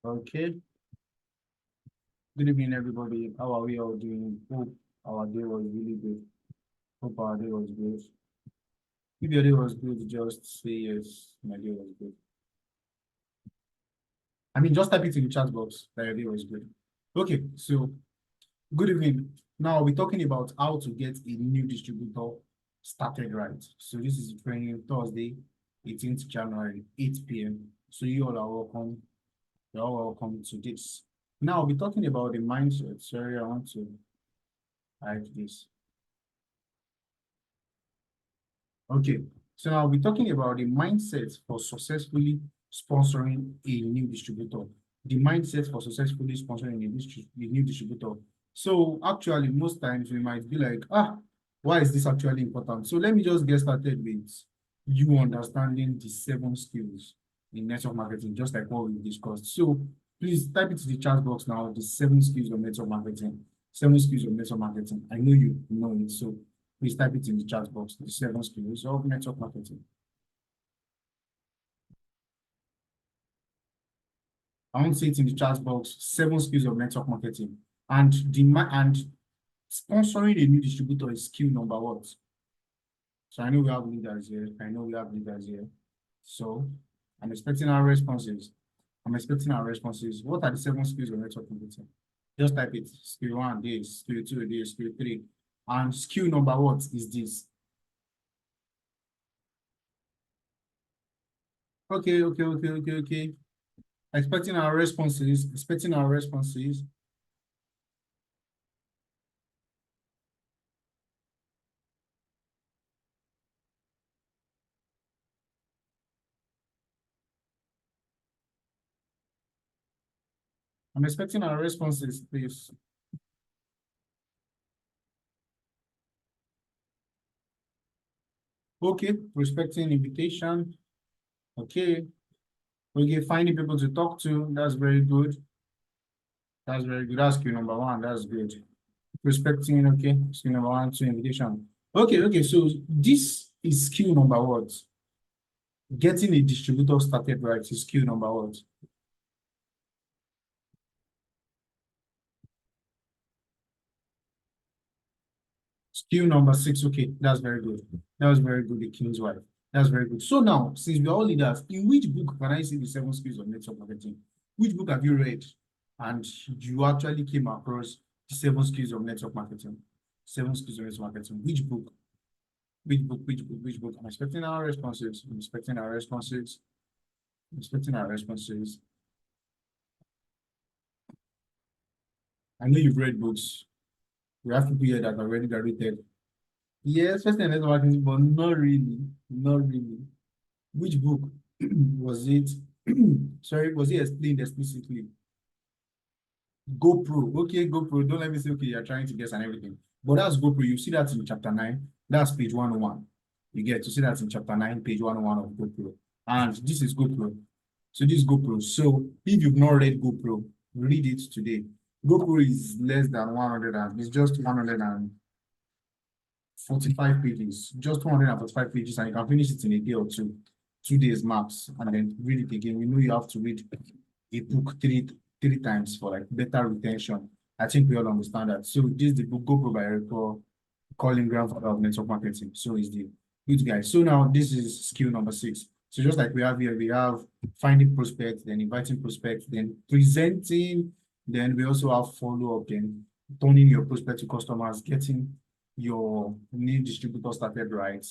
Okay. Good evening, everybody. How are we all doing? Hope our day was really good. Hope our day was good. If your day was good, just say yes. My day was good. I mean, just type it in the chat box that your day was good. Okay, so good evening. Now we're talking about how to get a new distributor started right. So this is training Thursday, 18th January, 8 p.m. So you all are welcome. You're all welcome to this. Now we're talking about the mindset. Sorry, I want to hide this. Okay, so now we're talking about the mindset for successfully sponsoring a new distributor. The mindset for successfully sponsoring a new distributor. So actually, most times we might be like, why is this actually important? So let me just get started with you understanding the 7 skills in network marketing, just like what we discussed. So please type it to the chat box now, the 7 skills of network marketing. 7 skills of network marketing. I know you know it, so please type it in the chat box, the 7 skills of network marketing. I want to see it in the chat box, 7 skills of network marketing. And sponsoring a new distributor is skill number what? So I know we have leaders here. So I'm expecting our responses. What are the 7 skills of network marketing? Just type it. Skill 1, this. Skill 2, this. Skill 3. And skill number what is this? Okay. Expecting our responses. I'm expecting our responses, please. Okay, respecting invitation. Okay. Finding people to talk to. That's very good. That's skill number 1. That's good. Respecting, okay. Skill number 1, 2, invitation. Okay. So this is skill number what? Getting a distributor started right is skill number what? Skill number 6. Okay, that's very good. That was very good, the king's wife. That's very good. So now, since we're all leaders, in which book can I see the 7 skills of network marketing? Which book have you read and you actually came across the 7 skills of network marketing? 7 skills of network marketing. Which book? I'm expecting our responses. I know you've read books. We have people here that are already graduated. Yes, first and network marketing, but not really. Which book was it? Sorry, was it explained explicitly? GoPro. Okay, GoPro. Don't let me say, okay, you're trying to guess and everything. But that's GoPro. You see that in chapter 9. That's page 101. You get to see that in chapter 9, page 101 of GoPro. And this is GoPro. So this is GoPro. So if you've not read GoPro, read it today. GoPro is less than 100 and it's just 145 pages. Just 145 pages, and you can finish it in a day or two. 2 days max, and then read it again. You know you have to read a book three times for like better retention. I think we all understand that. So this is the book GoPro by Colin grandfather of network marketing. So is the good guy. So now this is skill number 6. So just like we have here, we have finding prospects, then inviting prospects, then presenting, then we also have follow-up, then turning your prospect to customers, getting your new distributor started right,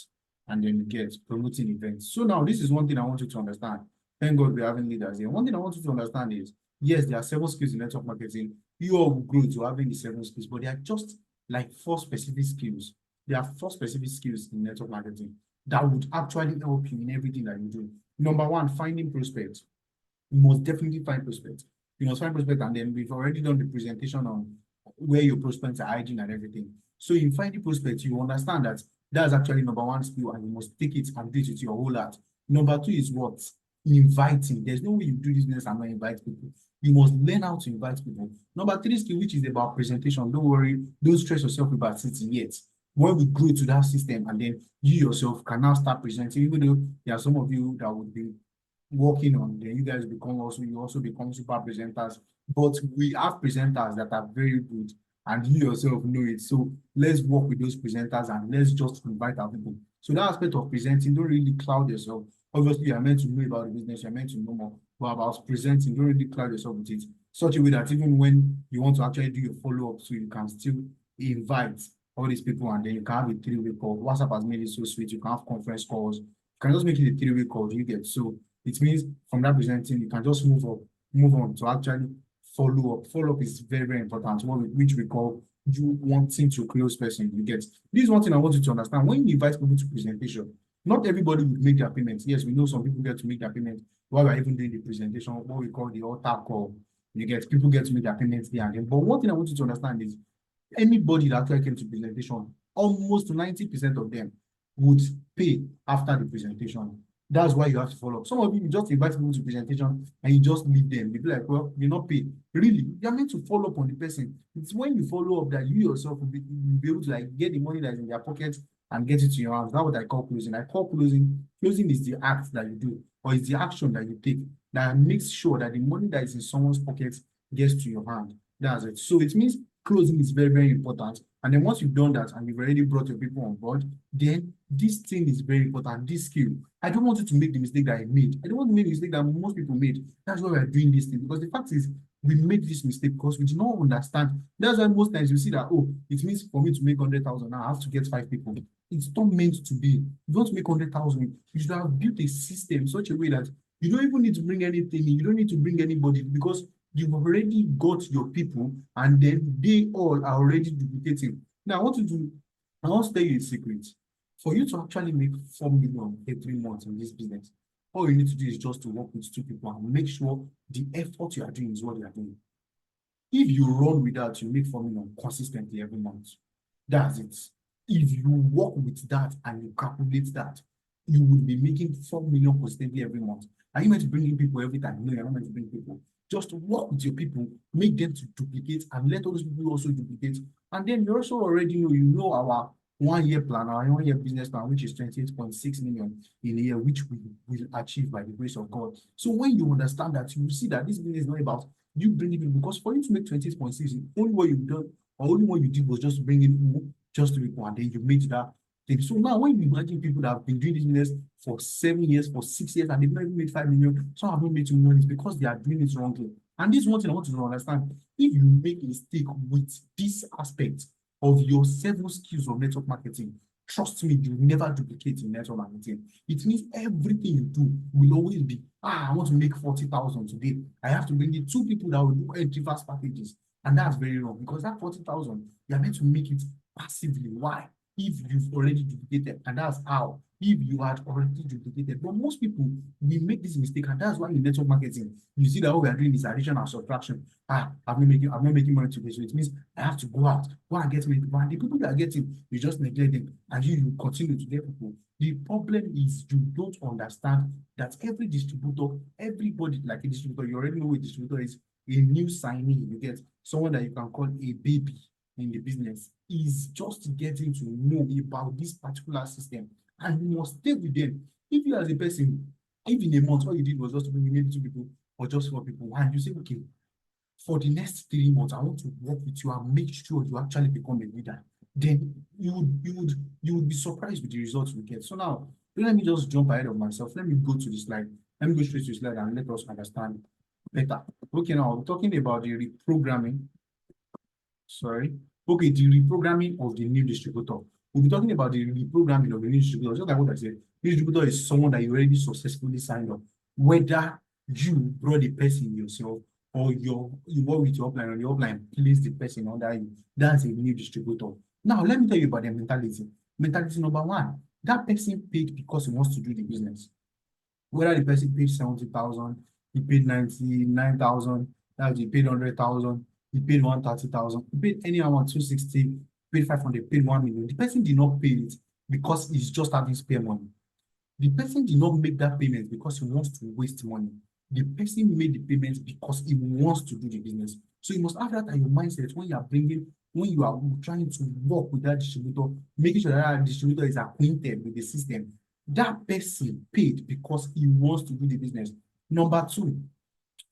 and then you get promoting events. So now this is one thing I want you to understand. Thank God we're having leaders here. One thing I want you to understand is, yes, there are 7 skills in network marketing. You all will grow to having the 7 skills, but they are just like 4 specific skills. There are 4 specific skills in network marketing that would actually help you in everything that you do. Number 1, finding prospects. You must definitely find prospects. You must find prospects, and then we've already done the presentation on where your prospects are hiding and everything. So in finding prospects, you understand that that's actually number 1 skill, and you must take it and do it with your whole heart. Number 2 is what? Inviting. There's no way you do this business and not invite people. You must learn how to invite people. Number 3 skill, which is about presentation. Don't worry, don't stress yourself about sitting yet. When we grow to that system, and then you yourself can now start presenting, even though there are some of you that would be working on, then you guys become also, you also become super presenters. But we have presenters that are very good, and you yourself know it. So let's work with those presenters and let's just invite our people. So that aspect of presenting, don't really cloud yourself. Obviously, you're meant to know about the business, you're meant to know more. But about presenting, don't really cloud yourself with it. Such a way that even when you want to actually do your follow-up, so you can still invite all these people, and then you can have a three-way call. WhatsApp has made it so sweet. You can have conference calls. You can just make it a three-way call. You get so it means from that presenting, you can just move on to actually follow up. Follow up is very, very important, which we call you wanting to close person. You get this is one thing I want you to understand. When you invite people to presentation, not everybody will make their payments. Yes, we know some people get to make their payment while we're even doing the presentation, what we call the altar call. You get people get to make their payments there and then. But one thing I want you to understand is anybody that actually came to presentation, almost 90% of them would pay after the presentation. That's why you have to follow up. Some of you just invite people to presentation and you just leave them. They be like, well, you're not paid. Really, you're meant to follow up on the person. It's when you follow up that you yourself will be able to like get the money that's in their pocket and get it to your hands. That's what I call closing. I call closing. Closing is the act that you do, or is the action that you take that makes sure that the money that is in someone's pocket gets to your hand. That's it. So it means closing is very, very important. And then once you've done that and you've already brought your people on board, then this thing is very important, this skill. I don't want you to make the mistake that I made. I don't want to make the mistake that most people made. That's why we're doing this thing. Because the fact is, we made this mistake because we do not understand. That's why most times you see that, oh, it means for me to make 100,000, now I have to get 5 people. It's not meant to be. You don't make 100,000. You should have built a system in such a way that you don't even need to bring anything in. You don't need to bring anybody because you've already got your people and then they all are already duplicating. Now, I want to tell you a secret. For you to actually make 4 million every month in this business, all you need to do is just to work with 2 people and make sure the effort you are doing is what you are doing. If you run with that, you make 4 million consistently every month. That's it. If you work with that and you calculate that, you will be making 4 million consistently every month. Are you meant to bring in people every time? No, you're not meant to bring people. Just work with your people, make them to duplicate, and let all those people also duplicate. And then you also already know, you know our 1 year plan, our 1 year business plan, which is 28.6 million in a year, which we will achieve by the grace of God. So when you understand that, you will see that this business is not about you bringing people, because for you to make 28.6, only what you've done, or only what you did was just bring in just to people, and then you made that thing. So now when you imagine people that have been doing this business for 7 years, for 6 years, and they've not even made 5 million, some have not made 2 million, it's because they are doing it wrongly. And this is one thing I want you to understand. If you make a mistake with this aspect of your 7 skills of network marketing, trust me, you will never duplicate in network marketing. It means everything you do will always be, I want to make 40,000 today. I have to bring in 2 people that will do entry fast packages. And that's very wrong, because that 40,000, you are meant to make it passively. Why? If you've already duplicated, and that's how, if you had already duplicated. But most people, we make this mistake, and that's why in network marketing, you see that what we are doing is addition and subtraction. I'm not making money today, so it means I have to go out, go and get many people. And the people that are getting, you just neglect them, and you continue to get people. The problem is you don't understand that every distributor, everybody like a distributor, you already know what a distributor is. A new signee, you get someone that you can call a baby in the business, is just getting to know about this particular system, and you must stay with them. If you as a person, if in a month all you did was just to bring in maybe 2 people or just 4 people, and you say, okay, for the next 3 months, I want to work with you and make sure you actually become a leader, then you would be surprised with the results we get. So now, let me just jump ahead of myself. Let me go to the slide. Let me go straight to the slide and let us understand better. Okay, now I'm talking about the reprogramming. Sorry. Okay, the reprogramming of the new distributor. We'll be talking about the reprogramming of the new distributor. Just like what I said, new distributor is someone that you already successfully signed up. Whether you brought the person yourself or you work with your upline, or your upline place the person under you, that's a new distributor. Now, let me tell you about their mentality. Mentality number one, that person paid because he wants to do the business. Whether the person paid 70,000, he paid 99,000, that he paid 100,000, he paid 130,000, he paid any amount 260, paid 500, paid 1 million. The person did not pay it because he's just having spare money. The person did not make that payment because he wants to waste money. The person made the payment because he wants to do the business. So you must have that in your mindset when you are trying to work with that distributor, making sure that distributor is acquainted with the system. That person paid because he wants to do the business. Number two,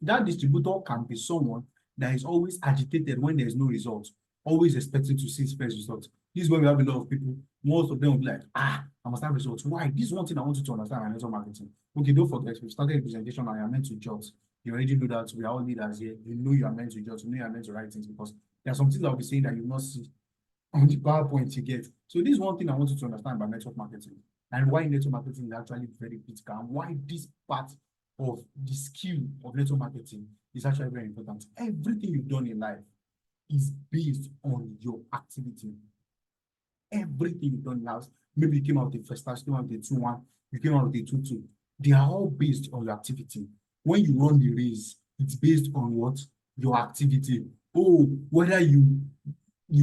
that distributor can be someone that is always agitated when there's no result, always expecting to see his first result. This is where we have a lot of people. Most of them will be like, I must have results. Why? This is one thing I want you to understand in network marketing. Okay, don't forget, we started a presentation and you are meant to jot. You already know that we are all leaders here. You know you are meant to jot. You know you are meant to write things because there are some things I'll be saying that you will not see on the PowerPoint you get. So this is one thing I want you to understand about network marketing and why network marketing is actually very critical and why this part of the skill of network marketing is actually very important. Everything you've done in life is based on your activity. Everything you've done last, maybe you came out with the first class, you came out with the 2-1, you came out with the 2-2. They are all based on your activity. When you run the race, it's based on what? Your activity. Oh, whether you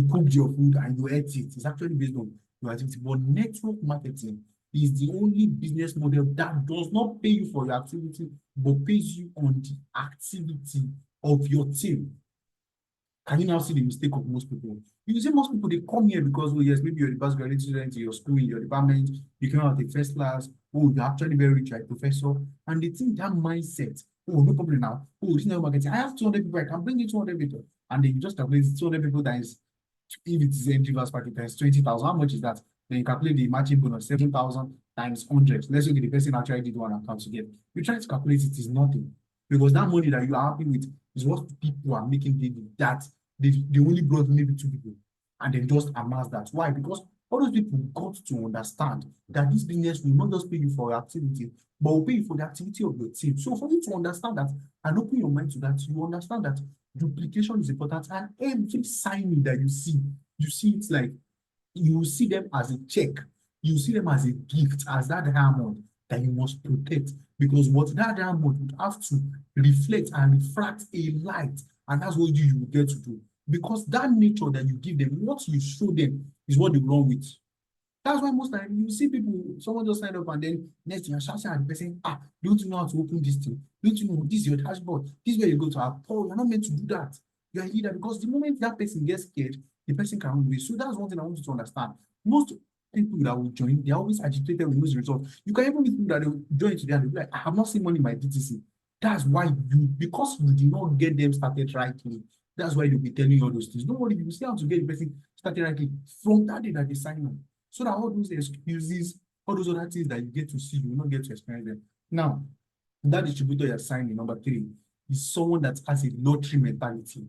cooked your food and you ate it, it's actually based on your activity. But network marketing is the only business model that does not pay you for your activity, but pays you on the activity of your team. Can you now see the mistake of most people? You see most people, they come here because, oh yes, maybe you're the best graduate student in your school, in your department, you came out of the first class, oh, you're actually very rich, like professor, and they think that mindset, oh, no problem now, oh, it's not marketing, I have 200 people, I can bring you 200 people, and then you just calculate 200 people times, if it is entry versus packet times 20,000, how much is that? Then you calculate the matching bonus, 7,000 times 100. Let's say the person actually did one account to get. You try to calculate it is nothing because that money that you are happy with is what people are making daily. That they only brought maybe 2 people and then just amass that. Why? Because all those people got to understand that this business will not just pay you for your activity, but will pay you for the activity of your team. So for you to understand that and open your mind to that, you understand that duplication is important, and every signing that you see it like you see them as a check, you see them as a gift, as that diamond that you must protect. Because what that diamond would have to reflect and refract a light, and that's what you will get to do. Because that nature that you give them, what you show them is what they run with. That's why most times you see people, someone just sign up and then next thing you're shouting at the person, don't you know how to open this thing? Don't you know this is your dashboard? This is where you go to have Paul, you're not meant to do that. You're a leader because the moment that person gets scared, the person can run away. So that's one thing I want you to understand. Most people that will join, they're always agitated with those results. You can even meet people that will join today and they'll be like, I have not seen money in my DTC. That's why because you did not get them started rightly, that's why they'll be telling you all those things. Don't worry, you will see how to get the person started rightly from that day that they sign up. So that all those excuses, all those other things that you get to see, you will not get to experience them. Now, that distributor you're signing, number 3, is someone that has a lottery mentality,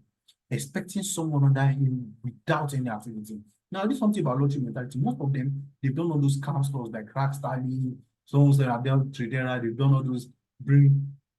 expecting someone under him without any activity. Now, this is something about lottery mentality. Most of them, they've done all those scam stores like Crack Starly, some say have done Tradera, they've done all those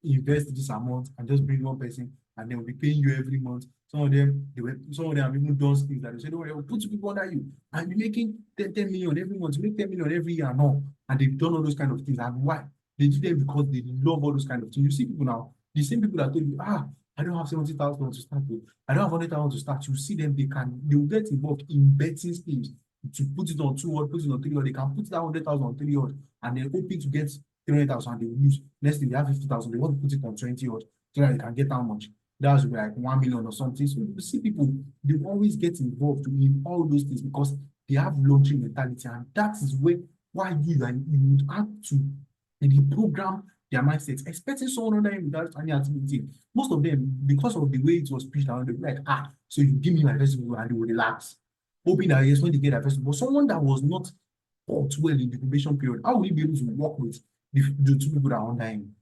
invest this amount and just bring one person and they will be paying you every month. Some of them have even done things that they say, don't worry, we'll put 2 people under you and be making 10 million every month, you make 10 million every year now. And they've done all those kind of things. And why? They do them because they love all those kind of things. You see people now, the same people that told you, I don't have 70,000 to start with, I don't have 100,000 to start. You see them, they will get involved in betting schemes to put it on 2 or put it on 3 or they can put that 100,000 on 3 or and they're hoping to get 300,000 they will lose. Next thing they have 50,000, they want to put it on 20 or so that they can get how much. That's like 1 million or something. So you see people, they always get involved in all those things because they have lottery mentality, and that is why you would have to reprogram their mindset, expecting someone under him without any activity. Most of them, because of the way it was pitched around, they'll be like, so you give me my festival and they will relax. Hoping that yes, when they get that festival, someone that was not taught well in the probation period, how will he be able to work with the 2 people that are under him?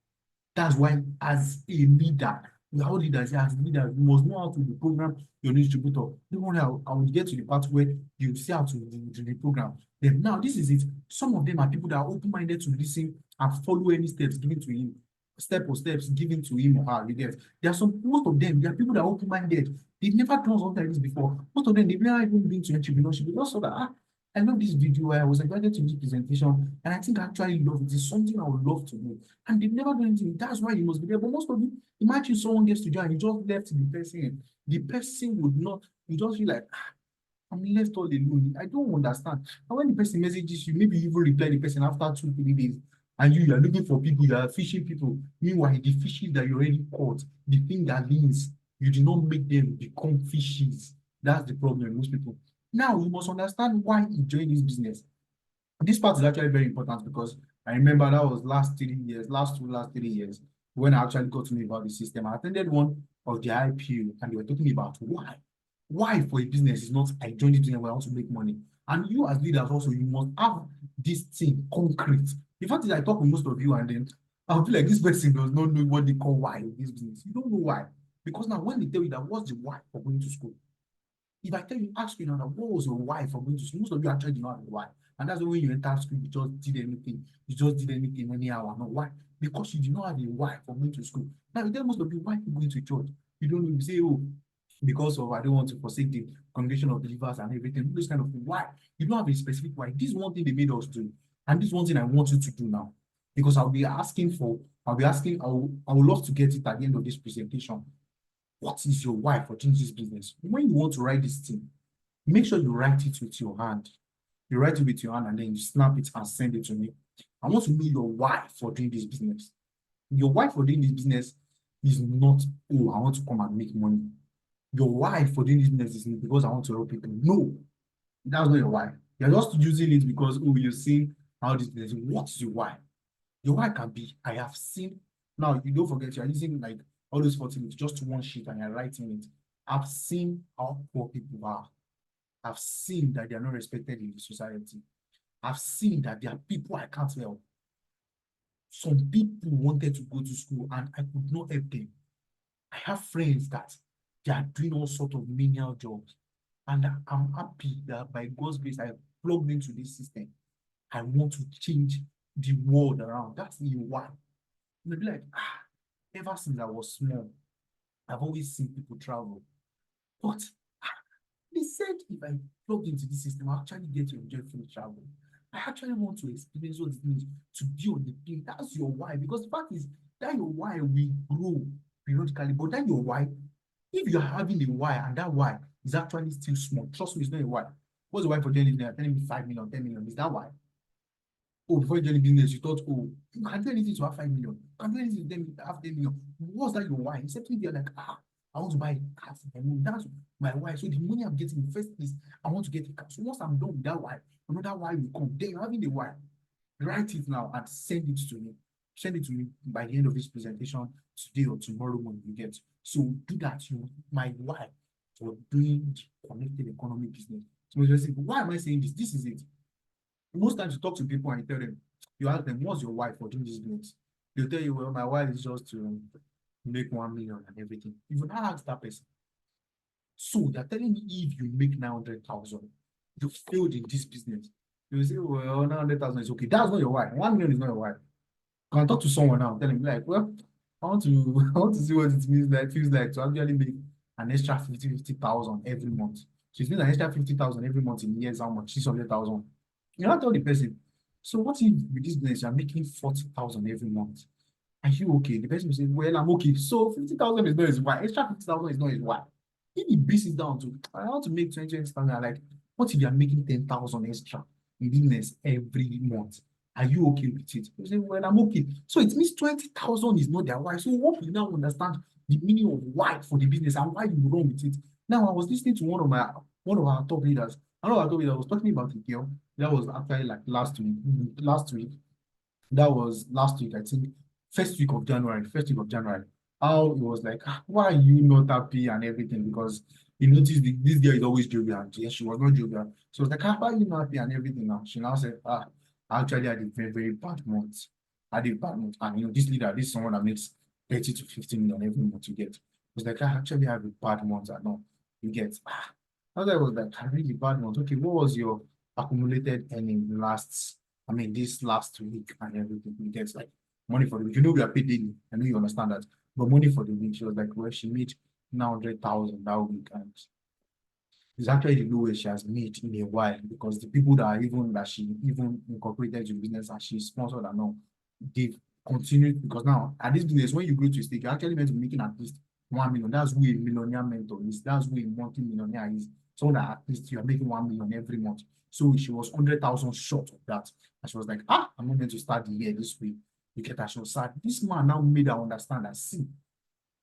That's why, as a leader, we are all leaders, as leaders, you must know how to reprogram your distributor. Don't worry, I will get to the part where you see how to reprogram them. Now, this is it. Some of them are people that are open-minded to listen and follow any steps given to him, step or steps given to him or her. You get. Most of them, there are people that are open-minded. They've never done something like this before. Most of them, they've never even been to entrepreneurship. They just saw that, I love this video where I was invited to this presentation, and I think I actually love it. It's something I would love to do. And they've never done anything. That's why you must be there. But most of you, imagine someone gets to join, you just left the person. The person would not, you just feel like, I'm left all alone. I don't understand. And when the person messages you, maybe you even reply the person after 2, 3 days, and you are looking for people, you are fishing people. Meanwhile, the fishes that you already caught, the thing that leans, you do not make them become fishes. That's the problem, most people. Now, you must understand why you join this business. This part is actually very important because I remember that was last 3 years, when I actually got to know about the system. I attended one of the IPO and they were talking about why. Why for a business is not I joined the business where I want to make money. And you as leaders also, you must have this thing concrete. The fact is I talk with most of you and then I feel like this person does not know what they call why in this business. You don't know why. Because now when they tell you that what's the why for going to school? If I tell you, ask you now, what was your why for going to school? Most of you actually do not have a why. And that's why when you enter school, you just did anything. You just did anything anyhow. No, why? Because you do not have a why for going to school. Now, you tell most of you why you going to church. You don't know. You say, oh, because of I don't want to forsake the congregation of believers and everything. This kind of thing. Why? You don't have a specific why. This is one thing they made us do. And this is one thing I want you to do now. Because I would love to get it at the end of this presentation. What is your why for doing this business? When you want to write this thing, make sure you write it with your hand. You write it with your hand and then you snap it and send it to me. I want to know your why for doing this business. Your why for doing this business is not, oh, I want to come and make money. Your why for doing this business is because I want to help people. No, that's not your why. You're just using it because, oh, you've seen how this business. What's your why? Your why can be, I have seen. Now, you don't forget, you're using like all those 40 minutes, just one sheet and you're writing it. I've seen how poor people are. I've seen that they are not respected in the society. I've seen that there are people I can't help. Some people wanted to go to school and I could not help them. I have friends that they are doing all sorts of menial jobs. And I'm happy that by God's grace, I have plugged into this system. I want to change the world around. That's the why. You'll be like, ever since I was small, I've always seen people travel. But they said if I plug into this system, I actually get to enjoy free travel. I actually want to experience what it means to be on the plane. That's your why. Because the fact is that your why will grow periodically. But that your why, if you're having a why and that why is actually still small, trust me, it's not a why. What's the why for telling me 5 million, 10 million? Is that why? Oh, before you join the business, you thought, oh, you can do anything to have 5 million. You can do anything to have 10 million. What's that your why? Except if you're like, I want to buy a car for my mom. That's my why. So the money I'm getting in the first place, I want to get a car. So once I'm done with that why, another why will come. Then you're having the why. Write it now and send it to me. Send it to me by the end of this presentation today or tomorrow when you get. So do that. My why for doing the connected economy business. So just say, why am I saying this? This is it. Most times you talk to people and you tell them, you ask them, what's your why for doing this business? They'll tell you, well, my why is just to make 1 million and everything. If you not ask that person, so they're telling me if you make 900,000, you failed in this business. You say, well, 900,000 is okay. That's not your why. 1 million is not your why. Can I talk to someone now? Tell him, like, well, I want to I want to see what it means like feels like to actually make an extra 50,000 every month. So it means an extra 50,000 every month in years, how much? 600,000. You not tell the person. So what if with this business you're making 40,000 every month? Are you okay? The person will say, well, I'm okay. So 50,000 is not his why. Extra 50,000 is not his why. If he brings it down to, I want to make 20,000, like, what if you're making 10,000 extra in business every month? Are you okay with it? You say, well, I'm okay. So it means 20,000 is not their why. So what you now understand the meaning of why for the business and why you run with it. Now, I was listening to one of our top leaders. One of our top leaders was talking about a girl that was actually like last week. That was last week, I think, first week of January. How it was like, why are you not happy and everything? Because you noticed this girl is always jovial. Yes, she was not jovial. So it's like, why are you not happy and everything now? She now said, I actually had a very, very bad month. I had a bad month. And this leader, this is someone that makes 30 to 50 million every month you get. It's like, I actually have a bad month. I know you get. I was like, a really bad month. Okay, what was your accumulated earning this last week and everything? You get like money for the week. We are paid daily. I know you understand that. But money for the week, she was like, well, she made 900,000 that week. And it's actually the lowest she has made in a while because the people that she even incorporated to the business and she sponsored and all, they've continued because now at this business, when you grow to a stage, you're actually meant to be making at least 1 million. That's who a millionaire mentor is. That's who a multi-millionaire is. So that at least you're making 1 million every month. So she was 100,000 short of that. And she was like, I'm not meant to start the year this way. You get that she was sad. This man now made her understand that see,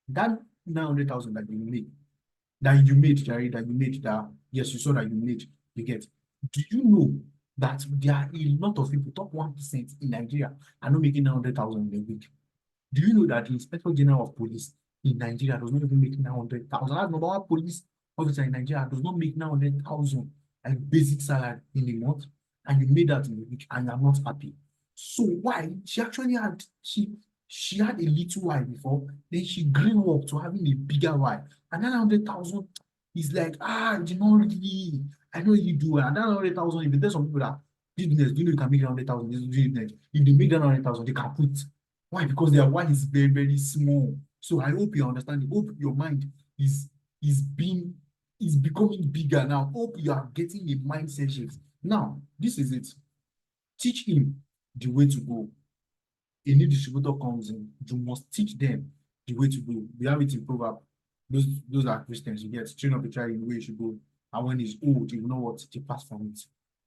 that 900,000 that you made, Jerry, that you made, that yes, you saw that you made, you get. Do you know that there are a lot of people, top 1% in Nigeria, are not making 900,000 in a week. Do you know that the Inspector General of Police in Nigeria does not even make 900,000? That number one police officer in Nigeria does not make 900,000 and basic salary in a month, and you made that in a week, and you are not happy. So why? She actually had she had a little why before, then she grew up to having a bigger why. And 900,000 is like, you know, really, I know you do. And 900,000, if you tell some people that business, do you know you can make 100,000 this business? If they make that 100,000, they can put. Why? Because their why is very, very small. So I hope you understand. I hope your mind is is being is becoming bigger now. Hope you are getting a mindset shift. Now, this is it. Teach him the way to go. A new distributor comes in, you must teach them the way to go. We have it in proverb. Those are Christians. You get train up a child in the way you should go. And when he's old, you know what to pass from it.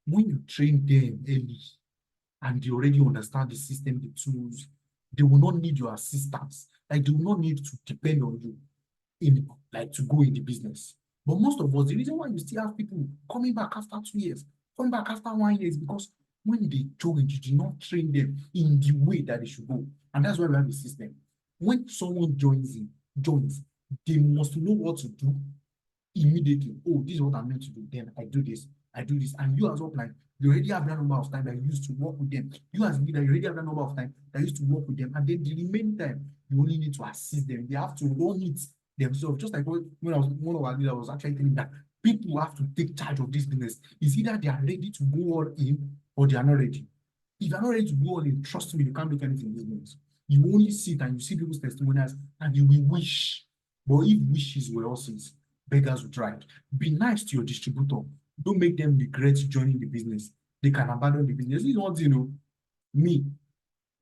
When you train them early and they already understand the system, the tools, they will not need your assistance. Like they will not need to depend on you in like to go in the business. But most of us, the reason why you still have people coming back after 2 years, coming back after 1 year is because when they join, you do not train them in the way that they should go. And that's why we have a system. When someone joins, they must know what to do immediately. Oh, this is what I'm meant to do. Then I do this, And you as upline, you already have that number of time that you used to work with them. You as leader, you already have that number of time that you used to work with them. And then the remaining time, you only need to assist them. They have to run it themselves. Just like when I was one of our leaders was actually telling that people have to take charge of this business. It's either they are ready to go all in or they are not ready. If you're not ready to go all in, trust me, you can't make anything in this business. You only sit and you see people's testimonials and you will wish. But if wishes were horses, beggars will try. Be nice to your distributor. Don't make them regret joining the business. They can abandon the business. This is one thing, me,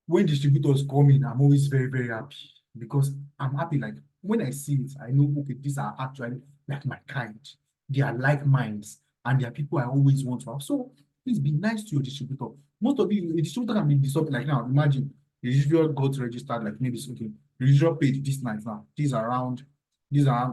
when distributors come in, I'm always very, very happy because I'm happy. Like when I see it, I know, okay, these are actually like my kind. They are like minds and they are people I always want to have. So please be nice to your distributor. Most of you, a distributor can be disturbed. Like now, imagine the distributor got registered, like maybe it's okay. The distributor paid this night now. These around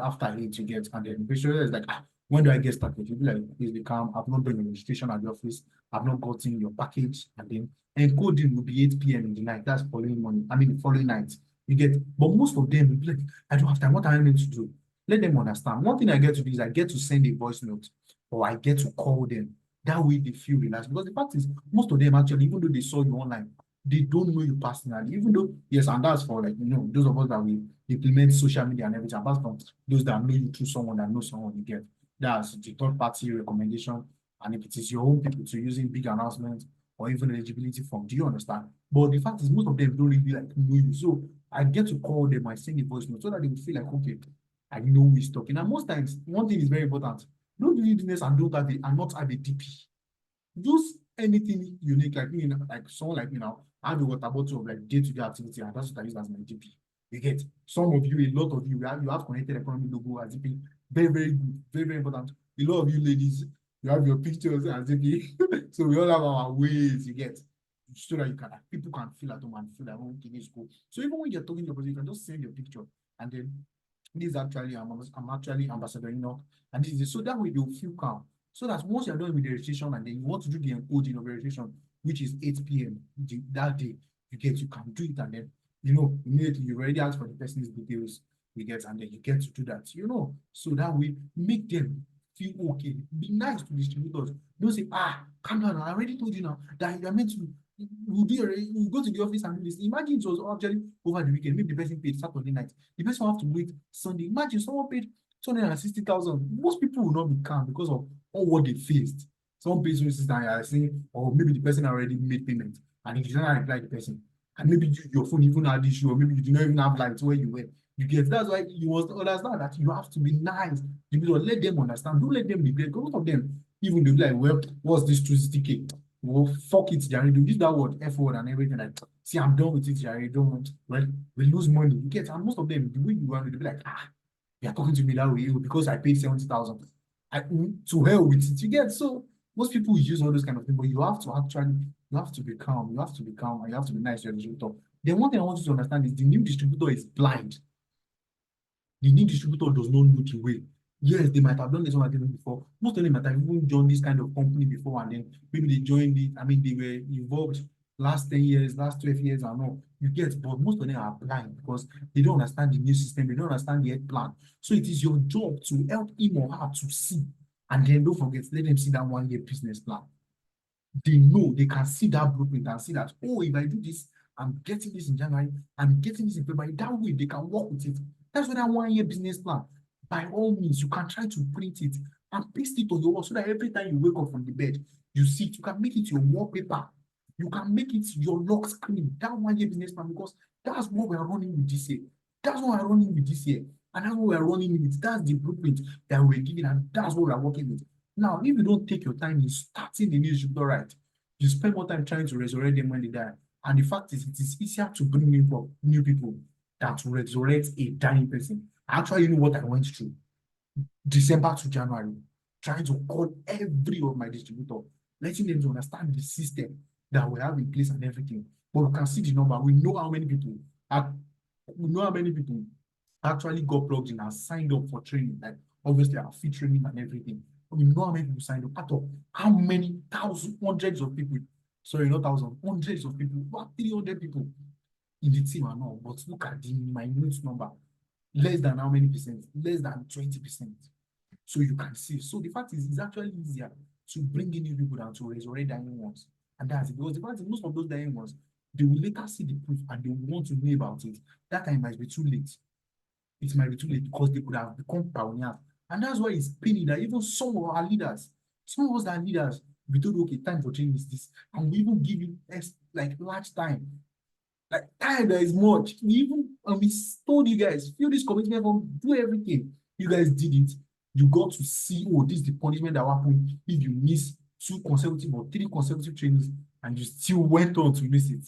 after 8 you get, and then the distributor is like, when do I get started? You'll be like, please become, I've not done your registration at the office, I've not gotten your package, and then encoding will be 8 p.m. in the night. That's following morning. I mean, the following night. You get, but most of them will be like, I don't have time. What am I meant to do? Let them understand. One thing I get to do is I get to send a voice note or I get to call them. That way they feel relaxed. Because the fact is, most of them actually, even though they saw you online, they don't know you personally. Even though, yes, and that's for like, those of us that we implement social media and everything. Apart from those that know you through someone that knows someone, you get. That's the third party recommendation. And if it is your own people to using big announcements or even eligibility form, do you understand? But the fact is, most of them don't really like know you. So I get to call them, I send a voice note so that they will feel like, okay, I know who is talking. And most times, one thing is very important. Don't do business and not have a DP. Use anything unique, like me, like someone like me now, I have a water bottle of like day-to-day activity, and that's what I use as my DP. You get some of you, a lot of you, you have connected economy logo as DP. Very, very good, very, very important. A lot of you ladies, you have your pictures as DP. So we all have our ways, you get, so that you can people can feel at home and feel like, oh, okay, this is cool. So even when you're talking to your person, you can just send your picture and then this is actually I'm actually ambassador Enoch, and this is it. So that way they'll feel calm. So that once you're done with the registration and then you want to do the encoding of the registration, which is 8 p.m. That day, you can do it, and then immediately you already ask for the person's details, you get, and then you get to do that, so that way make them feel okay. Be nice to distributors. Don't say, calm down, I already told you now that you're meant to you go to the office and do this. Imagine it was actually over the weekend. Maybe the person paid Saturday night. The person will have to wait Sunday. Imagine someone paid 260,000. Most people will not be calm because of all what they faced. Someone pays 260,000 and are saying, or maybe the person already made payment and if you don't reply the person, and maybe your phone even had issue, or maybe you do not even have lights where you were. You get, that's why you must understand that you have to be nice. You know, let them understand. Don't let them regret. Because most of them, even they'll be like, well, what's this 260K? Well, fuck it, Jerry. Do use that word, F word, and everything. Like, see, I'm done with it, Jerry. Don't want, well, we lose money. You get, and most of them, the way you want, they'll be like, you're talking to me that way because I paid 70,000. To hell with it. You get, so most people use all those kind of things, but you have to actually, you have to be calm. You have to be calm, and you have to be nice to your distributor. Then one thing I want you to understand is the new distributor is blind. The new distributor does not know the way. Yes, they might have done this one thing before. Most of them might have even joined this kind of company before, and then maybe they joined it. I mean, they were involved last 10 years, last 12 years, and all. You get, but most of them are blind because they don't understand the new system, they don't understand the health plan. So it is your job to help him or her to see. And then don't forget, let them see that 1 year business plan. They know they can see that blueprint and see that, oh, if I do this, I'm getting this in January, I'm getting this in February. That way they can work with it. That's why that 1 year business plan, by all means, you can try to print it and paste it on your wall so that every time you wake up from the bed, you see it. You can make it your wallpaper. You can make it your lock screen, that 1 year business plan, because that's what we're running with this year. That's what we're running with this year. And that's what we're running with. That's the blueprint that we're giving, and that's what we're working with. Now, if you don't take your time in starting the new distributor right, you spend more time trying to resurrect them when they die. And the fact is, it is easier to bring new people than to resurrect a dying person. Actually, you know what I went through? December to January, trying to call every of my distributor, letting them to understand the system that we have in place and everything. But we can see the number. We know how many people actually got plugged in and signed up for training. Like obviously our free training and everything. But we know how many people signed up. Out of how many thousands, hundreds of people. Sorry, not thousands, hundreds of people, about 300 people in the team and all. But look at the minute number. Less than how many percent? Less than 20%. So you can see. So the fact is, it's actually easier to bring in new people than to resurrect dying ones. And that's it. Because the fact is, most of those dying ones, they will later see the proof and they will want to know about it. That time might be too late. It might be too late because they could have become pioneers. And that's why it's paining that even some of our leaders, some of us that are leaders, we told, okay, time for change is this. And we even give you like large time. Like time that is much. We even we told you guys, feel this commitment from do everything. You guys did it. You got to see, oh, this is the punishment that will happen if you miss 2 consecutive or 3 consecutive trainings and you still went on to miss it.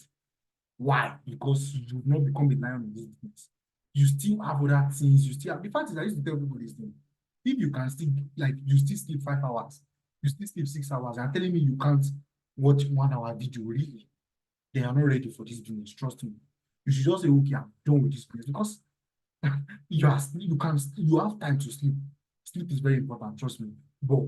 Why? Because you've not become a lion in this business. You still have other things. You still have, the fact is, I used to tell people this thing. If you can still, like, you still sleep 5 hours, you still sleep 6 hours, and telling me you can't watch 1 hour video, really, they are not ready for this business. Trust me. You should just say, okay, I'm done with this business because you have time to sleep. Sleep is very important, trust me. But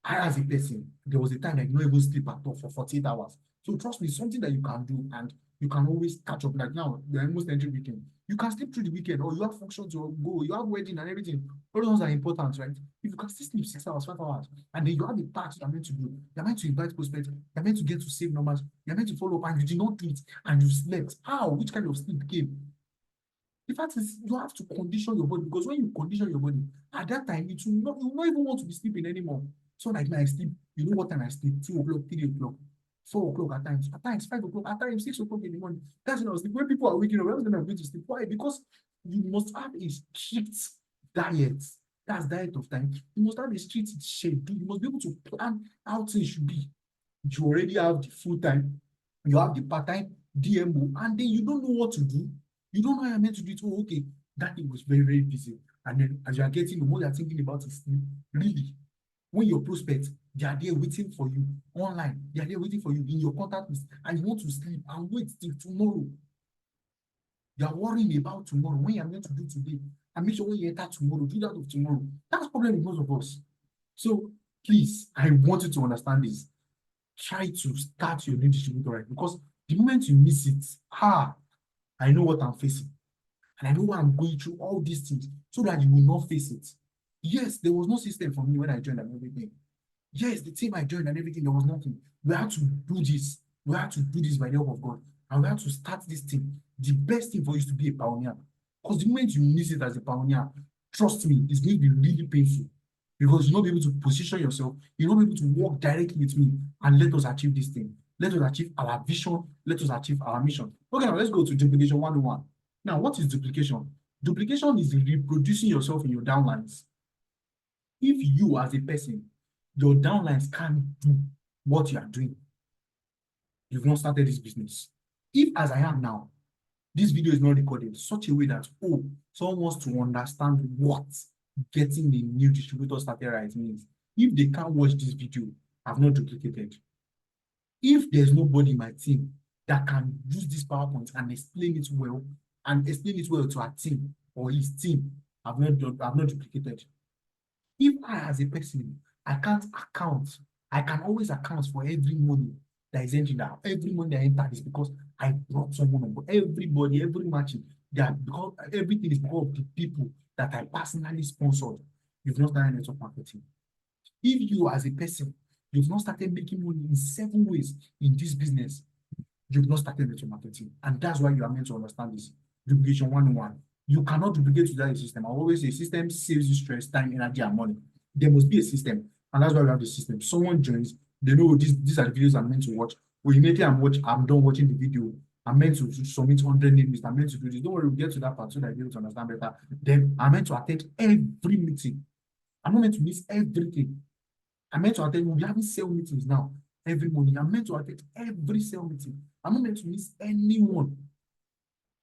I, as a person, there was a time I did not even sleep at all for 48 hours. So trust me, something that you can do and you can always catch up. Like now, we're almost entering weekend. You can sleep through the weekend, or you have functions to go, you have wedding and everything. All those are important, right? If you can still sleep 6 hours, 5 hours, and then you have the tasks you're meant to do, you're meant to invite prospects, you're meant to get to save numbers, you're meant to follow up, and you did not do it, and you slept. How? Which kind of sleep came? The fact is, you have to condition your body, because when you condition your body, at that time, you will not even want to be sleeping anymore. So like now I sleep, you know what time I sleep? 2 o'clock, 3 o'clock, 4 o'clock at times 5 o'clock, at times 6 o'clock in the morning. That's when I was sleeping. When people are waking up, when I'm going to sleep. Why? Because you must have a strict diet. That's diet of time. You must have a strict schedule. You must be able to plan how things should be. You already have the full time, you have the part-time DMO, and then you don't know what to do. You don't know how you're meant to do it. Oh, okay, that thing was very, very busy. And then as you are getting, the more you're thinking about is sleep. Really, when your prospects, they are there waiting for you online, they are there waiting for you in your contact list, and you want to sleep and wait till tomorrow. You are worrying about tomorrow when you're meant to do today. And make sure when you enter tomorrow, do that of tomorrow. That's the problem with most of us. So please, I want you to understand this. Try to start your new distributor right, because the moment you miss it, I know what I'm facing. And I know why I'm going through all these things so that you will not face it. Yes, there was no system for me when I joined and everything. Yes, the team I joined and everything, there was nothing. We had to do this. We had to do this by the help of God. And we had to start this thing. The best thing for you is to be a pioneer. Because the moment you miss it as a pioneer, trust me, it's going to be really painful. Because you'll not be able to position yourself, you'll not be able to work directly with me and let us achieve this thing. Let us achieve our vision. Let us achieve our mission. Okay, now let's go to duplication 101. Now, what is duplication? Duplication is reproducing yourself in your downlines. If you, as a person, your downlines can't do what you are doing, you've not started this business. If, as I am now, this video is not recorded such a way that, oh, someone wants to understand what getting the new distributor started right means. If they can't watch this video, I've not duplicated. If there's nobody in my team that can use this PowerPoint and explain it well, to our team or his team, I've not duplicated. If I, as a person, I can't account, I can always account for every money that is entering that every money that entered is because I brought someone on board. Everybody, every matching, that because everything is because of the people that I personally sponsored. You've not done network marketing. If you, as a person, you've not started making money in 7 ways in this business, you've not started network marketing. And that's why you are meant to understand this. Duplication 101. You cannot duplicate without a system. I always say system saves you stress, time, energy, and money. There must be a system. And that's why we have the system. Someone joins, they know these are the videos I'm meant to watch. Well, immediately I'm done watching the video. I'm meant to submit 100 names. I'm meant to do this. Don't worry, we'll get to that part so that you'll be able to understand better. Then I'm meant to attend every meeting. I'm not meant to miss everything. I'm meant to attend, we'll be having sale meetings now every morning. I'm meant to attend every sale meeting. I'm not meant to miss anyone.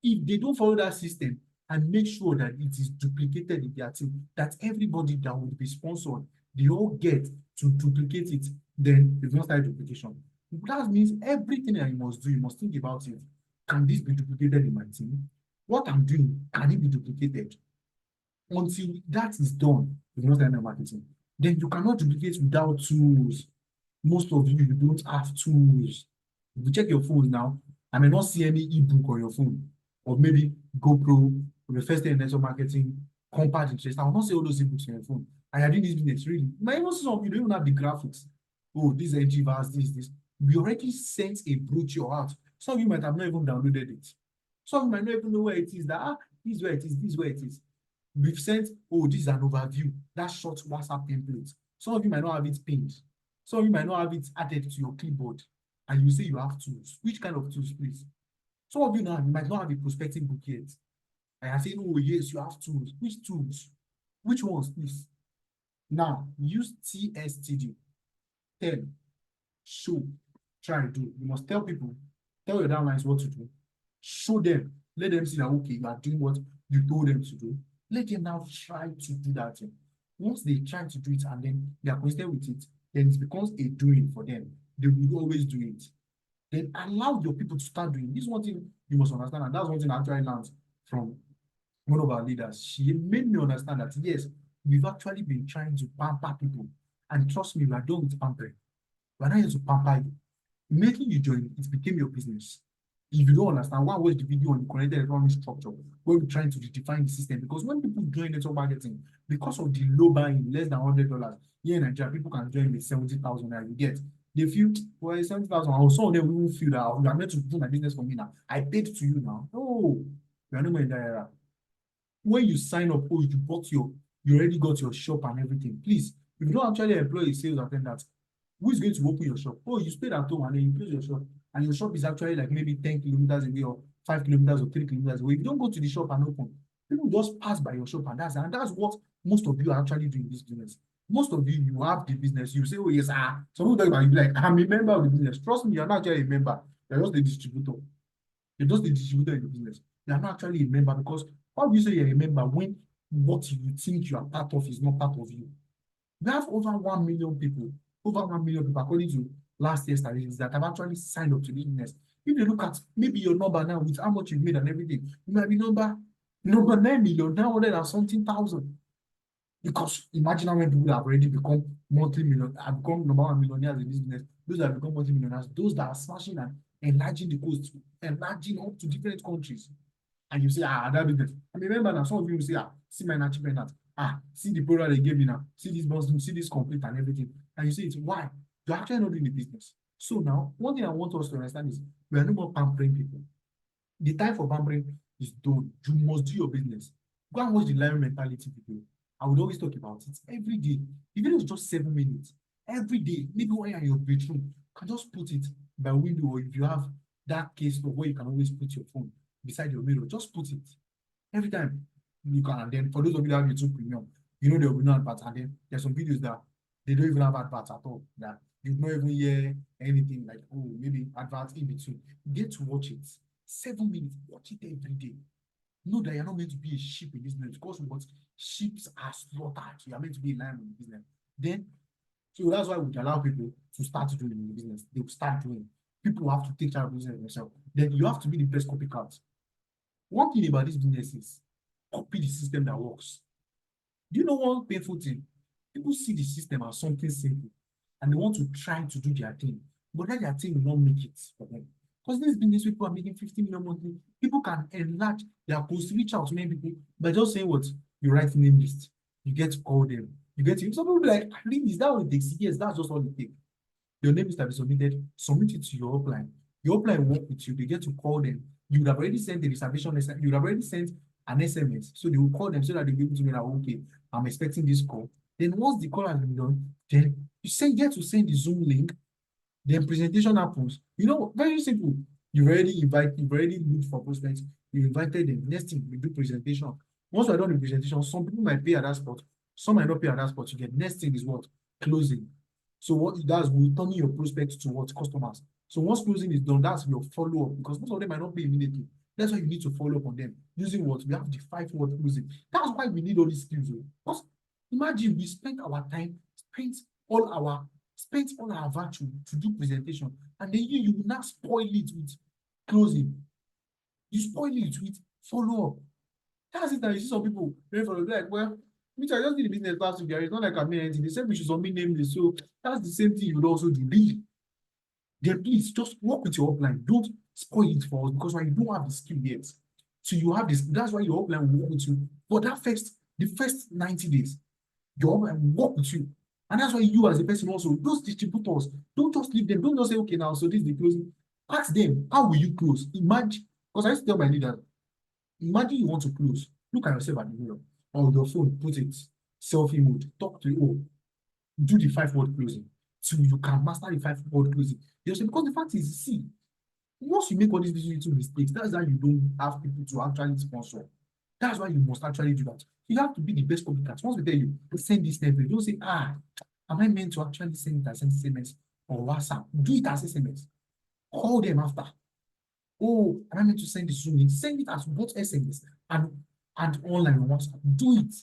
If they don't follow that system and make sure that it is duplicated in their team, that everybody that will be sponsored, they all get to duplicate it, then they've not started duplication. That means everything that you must do, you must think about it. Can this be duplicated in my team? What I'm doing, can it be duplicated? Until that is done, you've not started marketing. Then you cannot duplicate without tools. Most of you don't have tools. If you check your phone now, I may not see any ebook on your phone, or maybe GoPro, or the first day in network marketing, compact interest. I will not see all those ebooks on your phone. And you're doing this business, really. But even some of you don't even have the graphics. Oh, this NG verse, this. We already sent a brochure out. Some of you might have not even downloaded it. Some of you might not even know where it is. This is where it is, this is where it is. We've sent, oh, this is an overview, that short WhatsApp template. Some of you might not have it pinned. Some of you might not have it added to your clipboard. And you say you have tools. Which kind of tools, please? Some of you now might not have a prospecting book yet. And I say, oh, yes, you have tools. Which tools? Which ones, please? Now, use TSTD. Tell, show, try, do. You must tell people, tell your downlines what to do. Show them. Let them see that, okay, you are doing what you told them to do. Let them now try to do that thing. Once they try to do it and then they are consistent with it, then it becomes a doing for them. They will always do it. Then allow your people to start doing. This is one thing you must understand, and that's one thing I actually learned from one of our leaders. She made me understand that yes, we've actually been trying to pamper people. And trust me, we are done with pampering. We're not here to pamper you. Immediately you join, it became your business. If you don't understand, why watch the video on the connected economic structure where we're trying to redefine the system? Because when people join network marketing, because of the low buying, less than $100, here in Nigeria, people can join with 70,000 that you get. They feel, well, 70,000, or some of them will feel that you are meant to do my business for me now. I paid to you now. No, we are no more in that era. When you sign up, oh, you already got your shop and everything. Please, if you don't actually employ a sales attendant, who is going to open your shop? Oh, you stayed at home and then you close your shop. And your shop is actually like maybe 10 kilometers away or 5 kilometers or 3 kilometers away. If you don't go to the shop and open, people just pass by your shop and that's what most of you are actually doing this business. Most of you have the business. You say, oh yes, some people talk about you be like, I'm a member of the business. Trust me, you're not actually a member. You're just a distributor. You're just a distributor in the business. You're not actually a member because how do you say you're a member when what you think you are part of is not part of you? We have over 1 million people, according to last year's statistics, that have actually signed up to this business. If you look at maybe your number now with how much you've made and everything, you might be number 9,900,000 and something thousand. Because imagine how many people have already become have become number one millionaires in this business. Those that have become multi-millionaires, those that are smashing and enlarging the coast, enlarging up to different countries. And you say, that business. I mean, remember now, some of you will say, see my achievement that, see the product they gave me now, see this boss, see this complete and everything. And you say, it's why? You're actually not doing the business. So now, one thing I want us to understand is we are no more pampering people. The time for pampering is done. You must do your business. Go and watch the lion mentality video. I would always talk about it every day. Even if it's just 7 minutes, every day, maybe when you're in your bedroom, you can just put it by window, or if you have that case of where you can always put your phone beside your mirror, just put it every time you can. And then for those of you that have YouTube Premium, you know there will be no adverts. And then there's some videos that they don't even have adverts at all. That you don't even hear anything like, oh, maybe adverts in between. Get to watch it. 7 minutes, watch it every day. Know that you're not meant to be a sheep in business because what sheep are slaughtered. You are meant to be a lion in the business. Then, so that's why we allow people to start doing in the business. They will start doing. People have to take charge of business themselves. Then you have to be the best copycat. One thing about this business is copy the system that works. Do you know one painful thing? People see the system as something simple and they want to try to do their thing, but then their thing will not make it for them. Because this business people are making 50 million monthly, people can enlarge their post, reach out to many people by just saying what you write name list, you get to call them, you get to some people be like, really, is that what it takes? Yes, that's just all it takes. Your name is to be submitted, submit it to your upline. Your upline will work with you, they get to call them. You would have already sent the reservation, you would have already sent an SMS. So they will call them so that they'll be able to know that, okay, I'm expecting this call. Then once the call has been done, then get to send the Zoom link, then presentation happens. You know, very simple. You've already looked for prospects, you invited them. Next thing, we do presentation. Once we're done the presentation, some people might pay at that spot, some might not pay at that spot. You get next thing is what? Closing. So what it does, we turn your prospects to what? Customers. So once closing is done, that's your follow-up because most of them might not pay immediately. That's why you need to follow up on them. Using what? We have the 5-word closing. That's why we need all these skills. Because imagine we spent our time, all our spent all our virtue to do presentation, and then you will now spoil it with closing. You spoil it with follow-up. That's it. And you see some people very follow like, well, which I just did the business last week. It's not like I'm anything. They said we should submit nameless. So that's the same thing you would also do. Then please just work with your upline. Don't spoil it for us because when you don't have the skill yet. So you have this, that's why your upline will work with you. For the first 90 days, your upline will work with you. And that's why you as a person also, those distributors, don't just leave them. Don't just say, okay, now, so this is the closing. Ask them, how will you close? Imagine, because I used to tell my leader, imagine you want to close. Look at yourself at the mirror or your phone, put it selfie mode, talk to you, do the 5-word closing. So you can master the 5-word closing. Because the fact is, see, once you make all these little mistakes, that's why you don't have people to actually sponsor. That's why you must actually do that. You have to be the best copycat. Once we tell you, send this template, don't say, am I meant to actually send it as SMS or WhatsApp? Do it as SMS. Call them after. Oh, am I meant to send this Zoom link? Send it as both SMS and online on WhatsApp. Do it.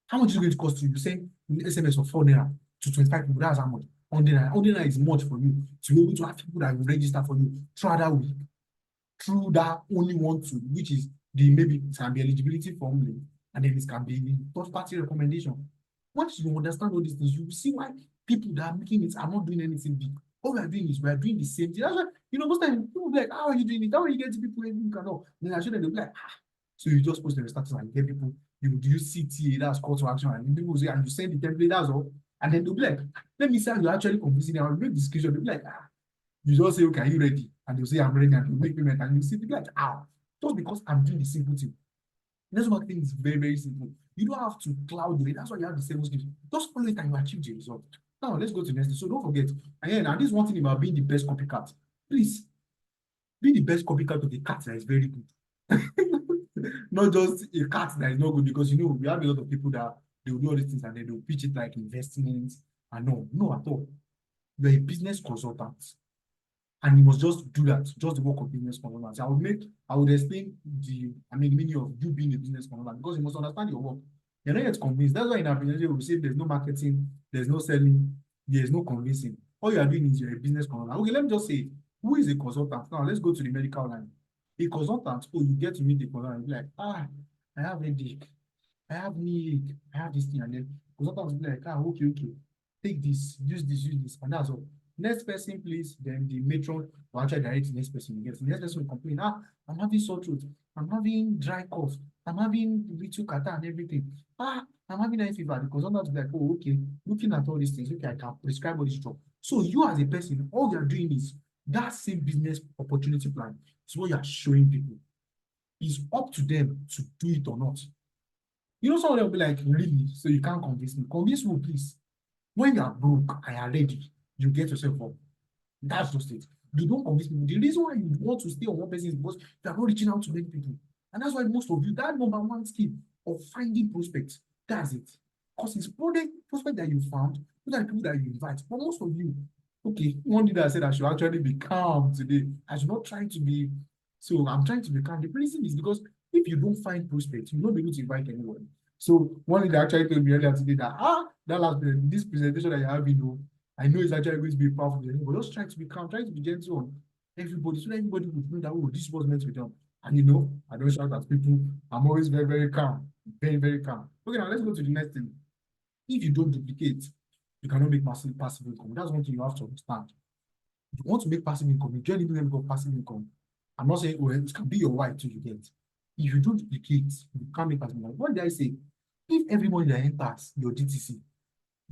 How much is it going to cost you? You send SMS of 4 naira to 25 people. That's how much. 100 naira. 100 naira is much for you to be able to have people that will register for you throughout that week. Through that only one tool, which is maybe it can be eligibility formula, and then it can be third-party recommendation. Once you understand all these things, you will see why people that are making it are not doing anything big. All we are doing is we are doing the same thing. That's why, most times people will be like, how are you doing it? How are you getting people you cannot? Then I show them, they'll be like, So you just post the status and get people, you use CTA, that's call to action, and people will say, and you send the template, that's all. And then they'll be like, let me see how you're actually convincing them. I'll make the screenshot. They'll be like, you just say, okay, are you ready? And they'll say, I'm ready, and they'll make payment, and you see, they'll be like, just because I'm doing the simple thing. That's one thing is very, very simple. You don't have to cloud it. That's why you have the 7 skills. Just follow it and you achieve the result. Now, let's go to the next thing. So don't forget, and this one thing about being the best copycat. Please, be the best copycat of a cat that is very good. Not just a cat that is not good, because we have a lot of people that they will do all these things and then they'll pitch it like investments. And no at all. You're a business consultant. And you must just do that, just the work of business consultant. I would explain the meaning of you being a business consultant, because you must understand your work. You're not yet convinced. That's why in our presentation we say there's no marketing, there's no selling, there's no convincing. All you are doing is you're a business consultant. Okay, let me just say it. Who is a consultant? Now let's go to the medical line. A consultant, you get to meet a consultant and be like, I have a headache, I have knee ache, I have this thing, and then consultant will be like, okay, take this, use this, and that's all. Next person, please. Then the matron will actually direct the next person. The next person will complain, I'm having sore throat, I'm having dry cough, I'm having little catarrh and everything. I'm having high fever. The consultant will be like, okay, looking at all these things, okay, I can prescribe all this drug. So you as a person, all you're doing is that same business opportunity plan is what you're showing people. It's up to them to do it or not. Some of them will be like, really? So you can't convince me. Convince me, please. When you are broke and you are ready, you get yourself up. That's just it. You don't convince people. The reason why you want to stay on one person is because you are not reaching out to many people. And that's why most of you, that number one skill of finding prospects, that's it. Because it's prospect that you found, those are the people that you invite. But most of you, okay, one leader said I should actually be calm today. I should not try to be, so I'm trying to be calm. The reason is because if you don't find prospects, you will not be able to invite anyone. So one leader actually told me earlier today that, this presentation that you're having, I know it's actually going to be powerful, but just try to be calm, try to be gentle on everybody, so that everybody would know that, this was meant to be done. And I don't shout at people. I'm always very, very calm. Very, very calm. Okay, now let's go to the next thing. If you don't duplicate, you cannot make passive income. That's one thing you have to understand. If you want to make passive income, you join the level of passive income. I'm not saying, oh, it can be your wife too, you get. If you don't duplicate, you can't make passive income. What did I say? If everybody that enters your DTC,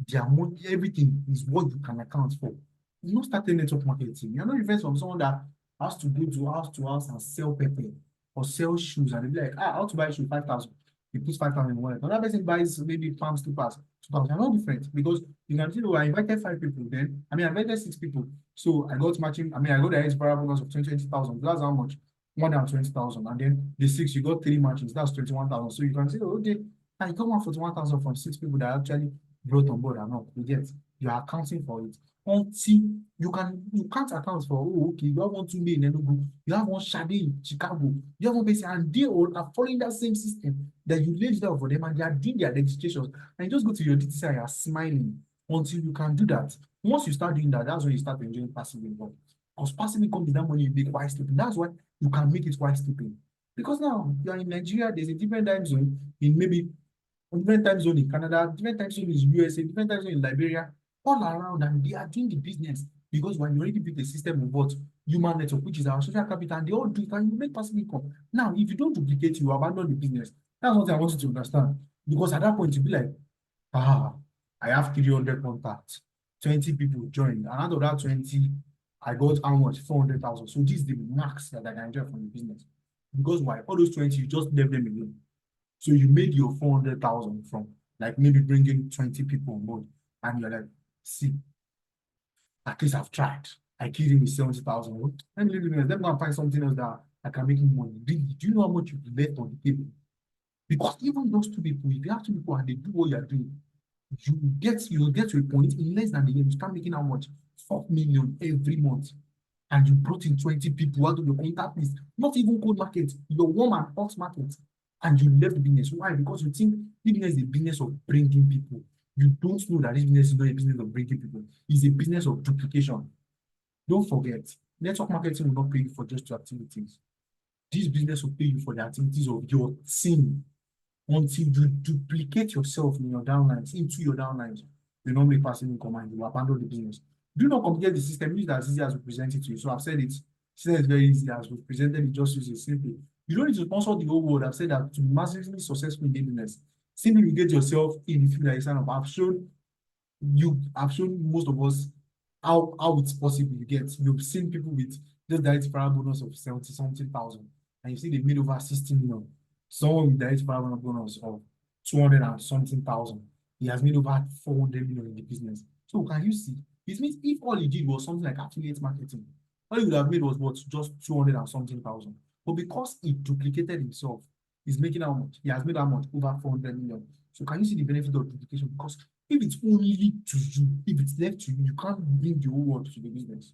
their money, everything is what you can account for. You not start a network marketing. You're not referring from someone that has to go to house and sell pepper or sell shoes and they be like, how to buy shoe 5,000. You put 5,000 in wallet. Another person buys maybe palm slippers 2,000. They're not different because you can see, oh, I invited 5 people. Then I invited 6 people. So I got matching. I got the highest variable bonus of 20,000. That's how much. More than 20,000. And then the 6, you got 3 matches. That's 21,000. So you can say, oh, okay, I got 141,000 from 6 people that actually brought on board or not. You get, you are accounting for it. Until you can't account for, oh, okay, you have one Tunde in Enugu, you have one Shade in Chicago, you have one person, and they all are following that same system that you laid down for them, and they are doing their registrations. And you just go to your DTC and you are smiling until you can do that. Once you start doing that, that's when you start enjoying passive income. Because passive income is that money you make while sleeping. That's why you can make it while sleeping. Because now you are in Nigeria, there's a different time zone in maybe different time zone in Canada, different time zone in USA, different time zone in Liberia, all around, and they are doing the business because when you already build a system of what human network, which is our social capital, and they all do it, and you make passive income. Now, if you don't duplicate, you abandon the business. That's what I want you to understand. Because at that point, you'll be like, I have 300 contacts, 20 people joined, and out of that 20, I got how much? 400,000. So this is the max that I can enjoy from the business. Because why? All those 20, you just left them alone. So you made your 400,000 from like maybe bringing 20 people on board, and you're like, see, at least I've tried. I killed him with 70,000. Let me leave him. Let me go and find something else that I can make him money. Do you know how much you left on the table? Because even those 2 people, if you have 2 people and they do what you're doing, you'll get to a point in less than a year, you start making how much? 4 million every month. And you brought in 20 people out of your contact list, not even cold market, your warm and hot market, and you left the business. Why? Because you think business is a business of bringing people. You don't know that this business is not a business of bringing people. It's a business of duplication. Don't forget, network marketing will not pay you for just your activities. This business will pay you for the activities of your team. Until you duplicate yourself in your downlines, into your downlines, you not make passive income and you abandon the business. Do not complicate the system. Use it as easy as we present it to you. So I've said it. System is very easy as we presented it. Just use it simply. You don't need to sponsor the whole world. I've said that to be massively successful in business, simply get yourself in the field that you sign up. I've shown most of us how it's possible. You've seen people with just direct variable bonus of 70 something thousand, and you see they made over 60 million. Someone with direct variable bonus of 200 and something thousand, he has made over 400 million in the business. So can you see? It means if all he did was something like affiliate marketing, all he would have made was what, just 200 and something thousand. But because he duplicated himself, he's making how much? He has made how much? Over 400 million. So can you see the benefit of duplication? Because if it's only to you, if it's left to you, you can't bring the whole world to the business.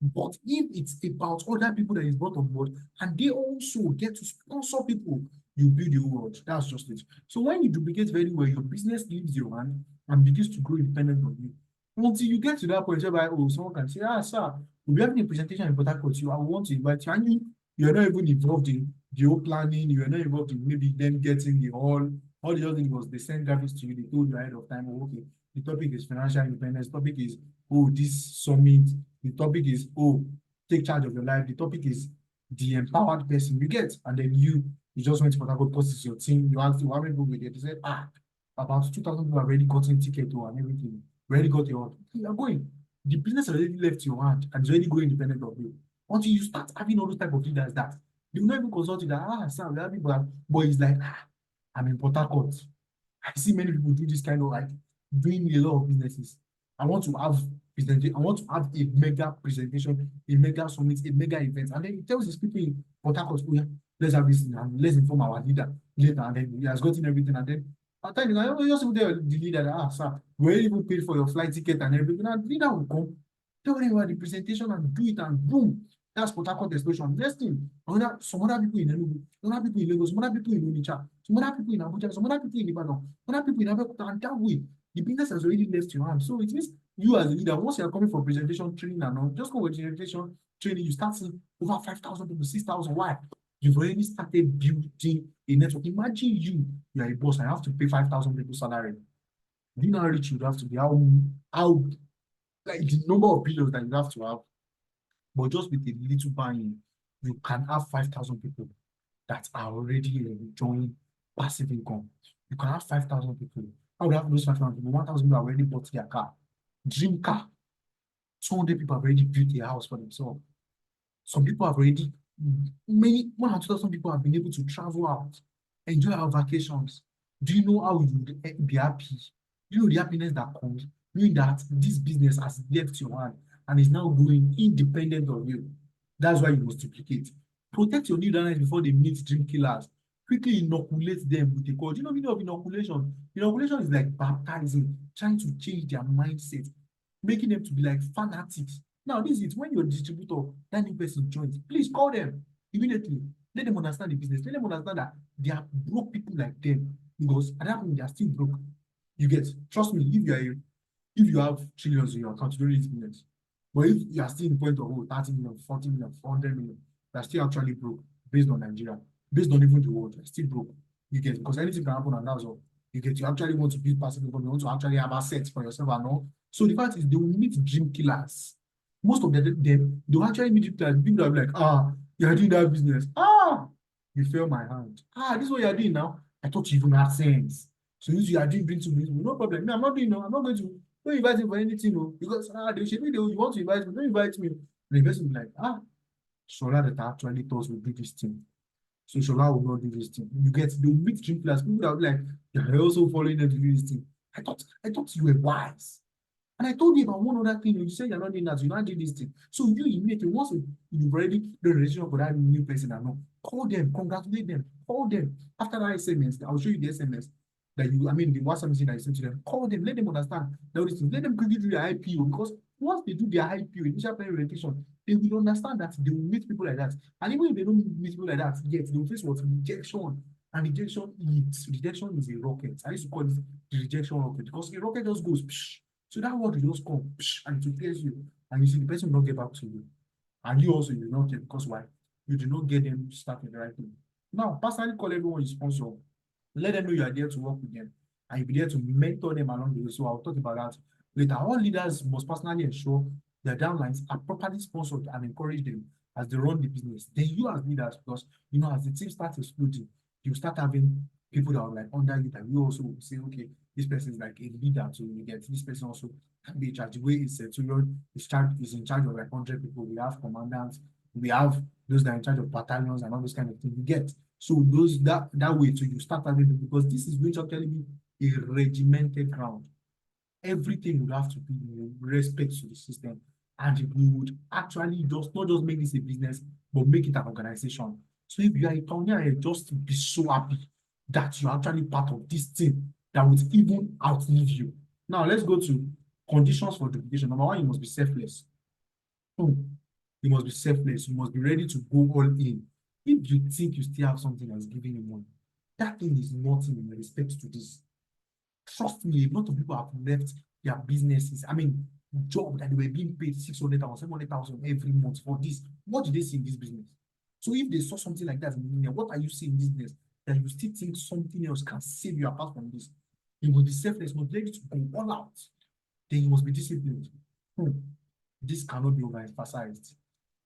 But if it's about other people that is brought on board and they also get to sponsor people, you build the whole world. That's just it. So when you duplicate very well, your business leaves your hand and begins to grow independent of you. Until you get to that point whereby, oh, someone can say, sir, we'll be having a presentation in Port Harcourt. I want to invite you. And you're not even involved in the whole planning. You're not involved in maybe them getting the hall. All the other thing was they send graphics to you. They told you ahead of time, oh, okay, the topic is financial independence. The topic is, oh, this summit. The topic is, oh, take charge of your life. The topic is the empowered person you get. And then you just went to Port Harcourt because it's your team. You asked how many people were there. They said, about 2,000 people have already gotten ticket to and everything. Already got your, you are going. The business already left your hand and it's already going independent of you. Until you start having all those type of leaders that they will not even consult you that, sir, we have people, but it's like, I'm in Port Harcourt. I see many people do this kind of like doing a lot of businesses. I want to have a mega presentation, a mega summit, a mega event. And then he tells his people in Port Harcourt, oh yeah, let's have this and let's inform our leader later. And then he has gotten everything. And then at times, I just tell the leader that, sir, we even paid for your flight ticket and everything. And the leader will come, tell them about the presentation and do it, and boom, that's Port Harcourt explosion. Next thing, some other people in Enugu, some other people in Lagos, some other people in Onitsha, some other people in Abuja, some other people in Ibadan, some other people in Abeokuta, and that way, the business has already left your hand. So it means you as a leader, once you are coming for presentation training and all, just go with presentation training, you start seeing over 5,000 people, 6,000. Why? You've already started building a network. Imagine you are a boss and you have to pay 5,000 people salary. Do you know how rich you have to be? How like the number of billions that you have to have, but just with a little buying, you can have 5,000 people that are already enjoying passive income. You can have 5,000 people. I would have those 5,000 people. 1,000 people have already bought their car, dream car. 200 people have already built a house for themselves. Some people have already, many, 1,000 people have been able to travel out, enjoy our vacations. Do you know how you would be happy? Do you know the happiness that comes knowing that this business has left your hand and is now growing independent of you? That's why you must duplicate. Protect your new learners before they meet dream killers. Quickly inoculate them with a code. You know, meaning of inoculation. Inoculation is like baptizing, trying to change their mindset, making them to be like fanatics. Now, this is when your distributor, that new person joins, please call them immediately. Let them understand the business. Let them understand that they are broke people like them because at that point they are still broke. You get, trust me, if you have trillions in your account, you don't need millions. But if you are still in the point of 30 million, 40 million, 400 million, you are still actually broke based on Nigeria, based on even the world, you are still broke. You get, because anything can happen and that's all. You get, you actually want to build passive income, you want to actually have assets for yourself and all. So the fact is, they will meet dream killers. Most of them, they will actually meet people that will be like, you are doing that business. You fail my hand. This is what you are doing now. I thought you even had sense. So if you are doing bring to me, no problem. No, I'm not doing no, I'm not going to don't invite me for anything, no. Because they should be you want to invite me, don't invite me. The person will be like, Shola that actually thought we do this thing. So Shola will not do this thing. You get the meet dream class, people that will be like, you're also following them to do this thing. I thought you were wise. And I told you about one other thing. You said you're not doing that, you're not doing this thing. So you immediately, once you've already done the relationship for that new person, I know, call them, congratulate them, call them. After that SMS, I'll show you the SMS that the WhatsApp message that you sent to them. Call them, let them understand that this thing. Let them quickly do their IPO because once they do their IPO, initial plan orientation, they will understand that they will meet people like that. And even if they don't meet people like that yet, they will face what? Rejection. And rejection is a rocket. I used to call it the rejection rocket because a rocket just goes, psh, so that word will just come psh, and it will place you. And you see, the person will not get back to you. And you also, you will not get, because why? You do not get them started the right thing. Now, personally call everyone your sponsor. Let them know you are there to work with them. And you'll be there to mentor them along the way. So I'll talk about that later. All leaders must personally ensure their downlines are properly sponsored and encourage them as they run the business. Then you as leaders, because as the team starts exploding, you start having people that are like under you that you also say, okay, this person is like a leader, so you get this person also can be in charge. The way it's Centurion is in charge of like 100 people. We have commandants, we have those that are in charge of battalions and all those kind of things. You get, so those that way, so you start having people, because this is going to actually be a regimented ground. Everything would have to be in respect to the system, and it would actually just not just make this a business, but make it an organization. So if you are a pioneer, just be so happy that you're actually part of this team that would even outlive you. Now let's go to conditions for duplication. Number one, you must be selfless. Two, you must be selfless. You must be ready to go all in. If you think you still have something that's giving you money, that thing is nothing in respect to this. Trust me, a lot of people have left their businesses. Job that they were being paid 600,000, 700,000 every month for this. What do they see in this business? So if they saw something like that, what are you seeing in this business that you still think something else can save you apart from this? You must be selfless, must be ready to go all out. Then you must be disciplined. This cannot be overemphasized.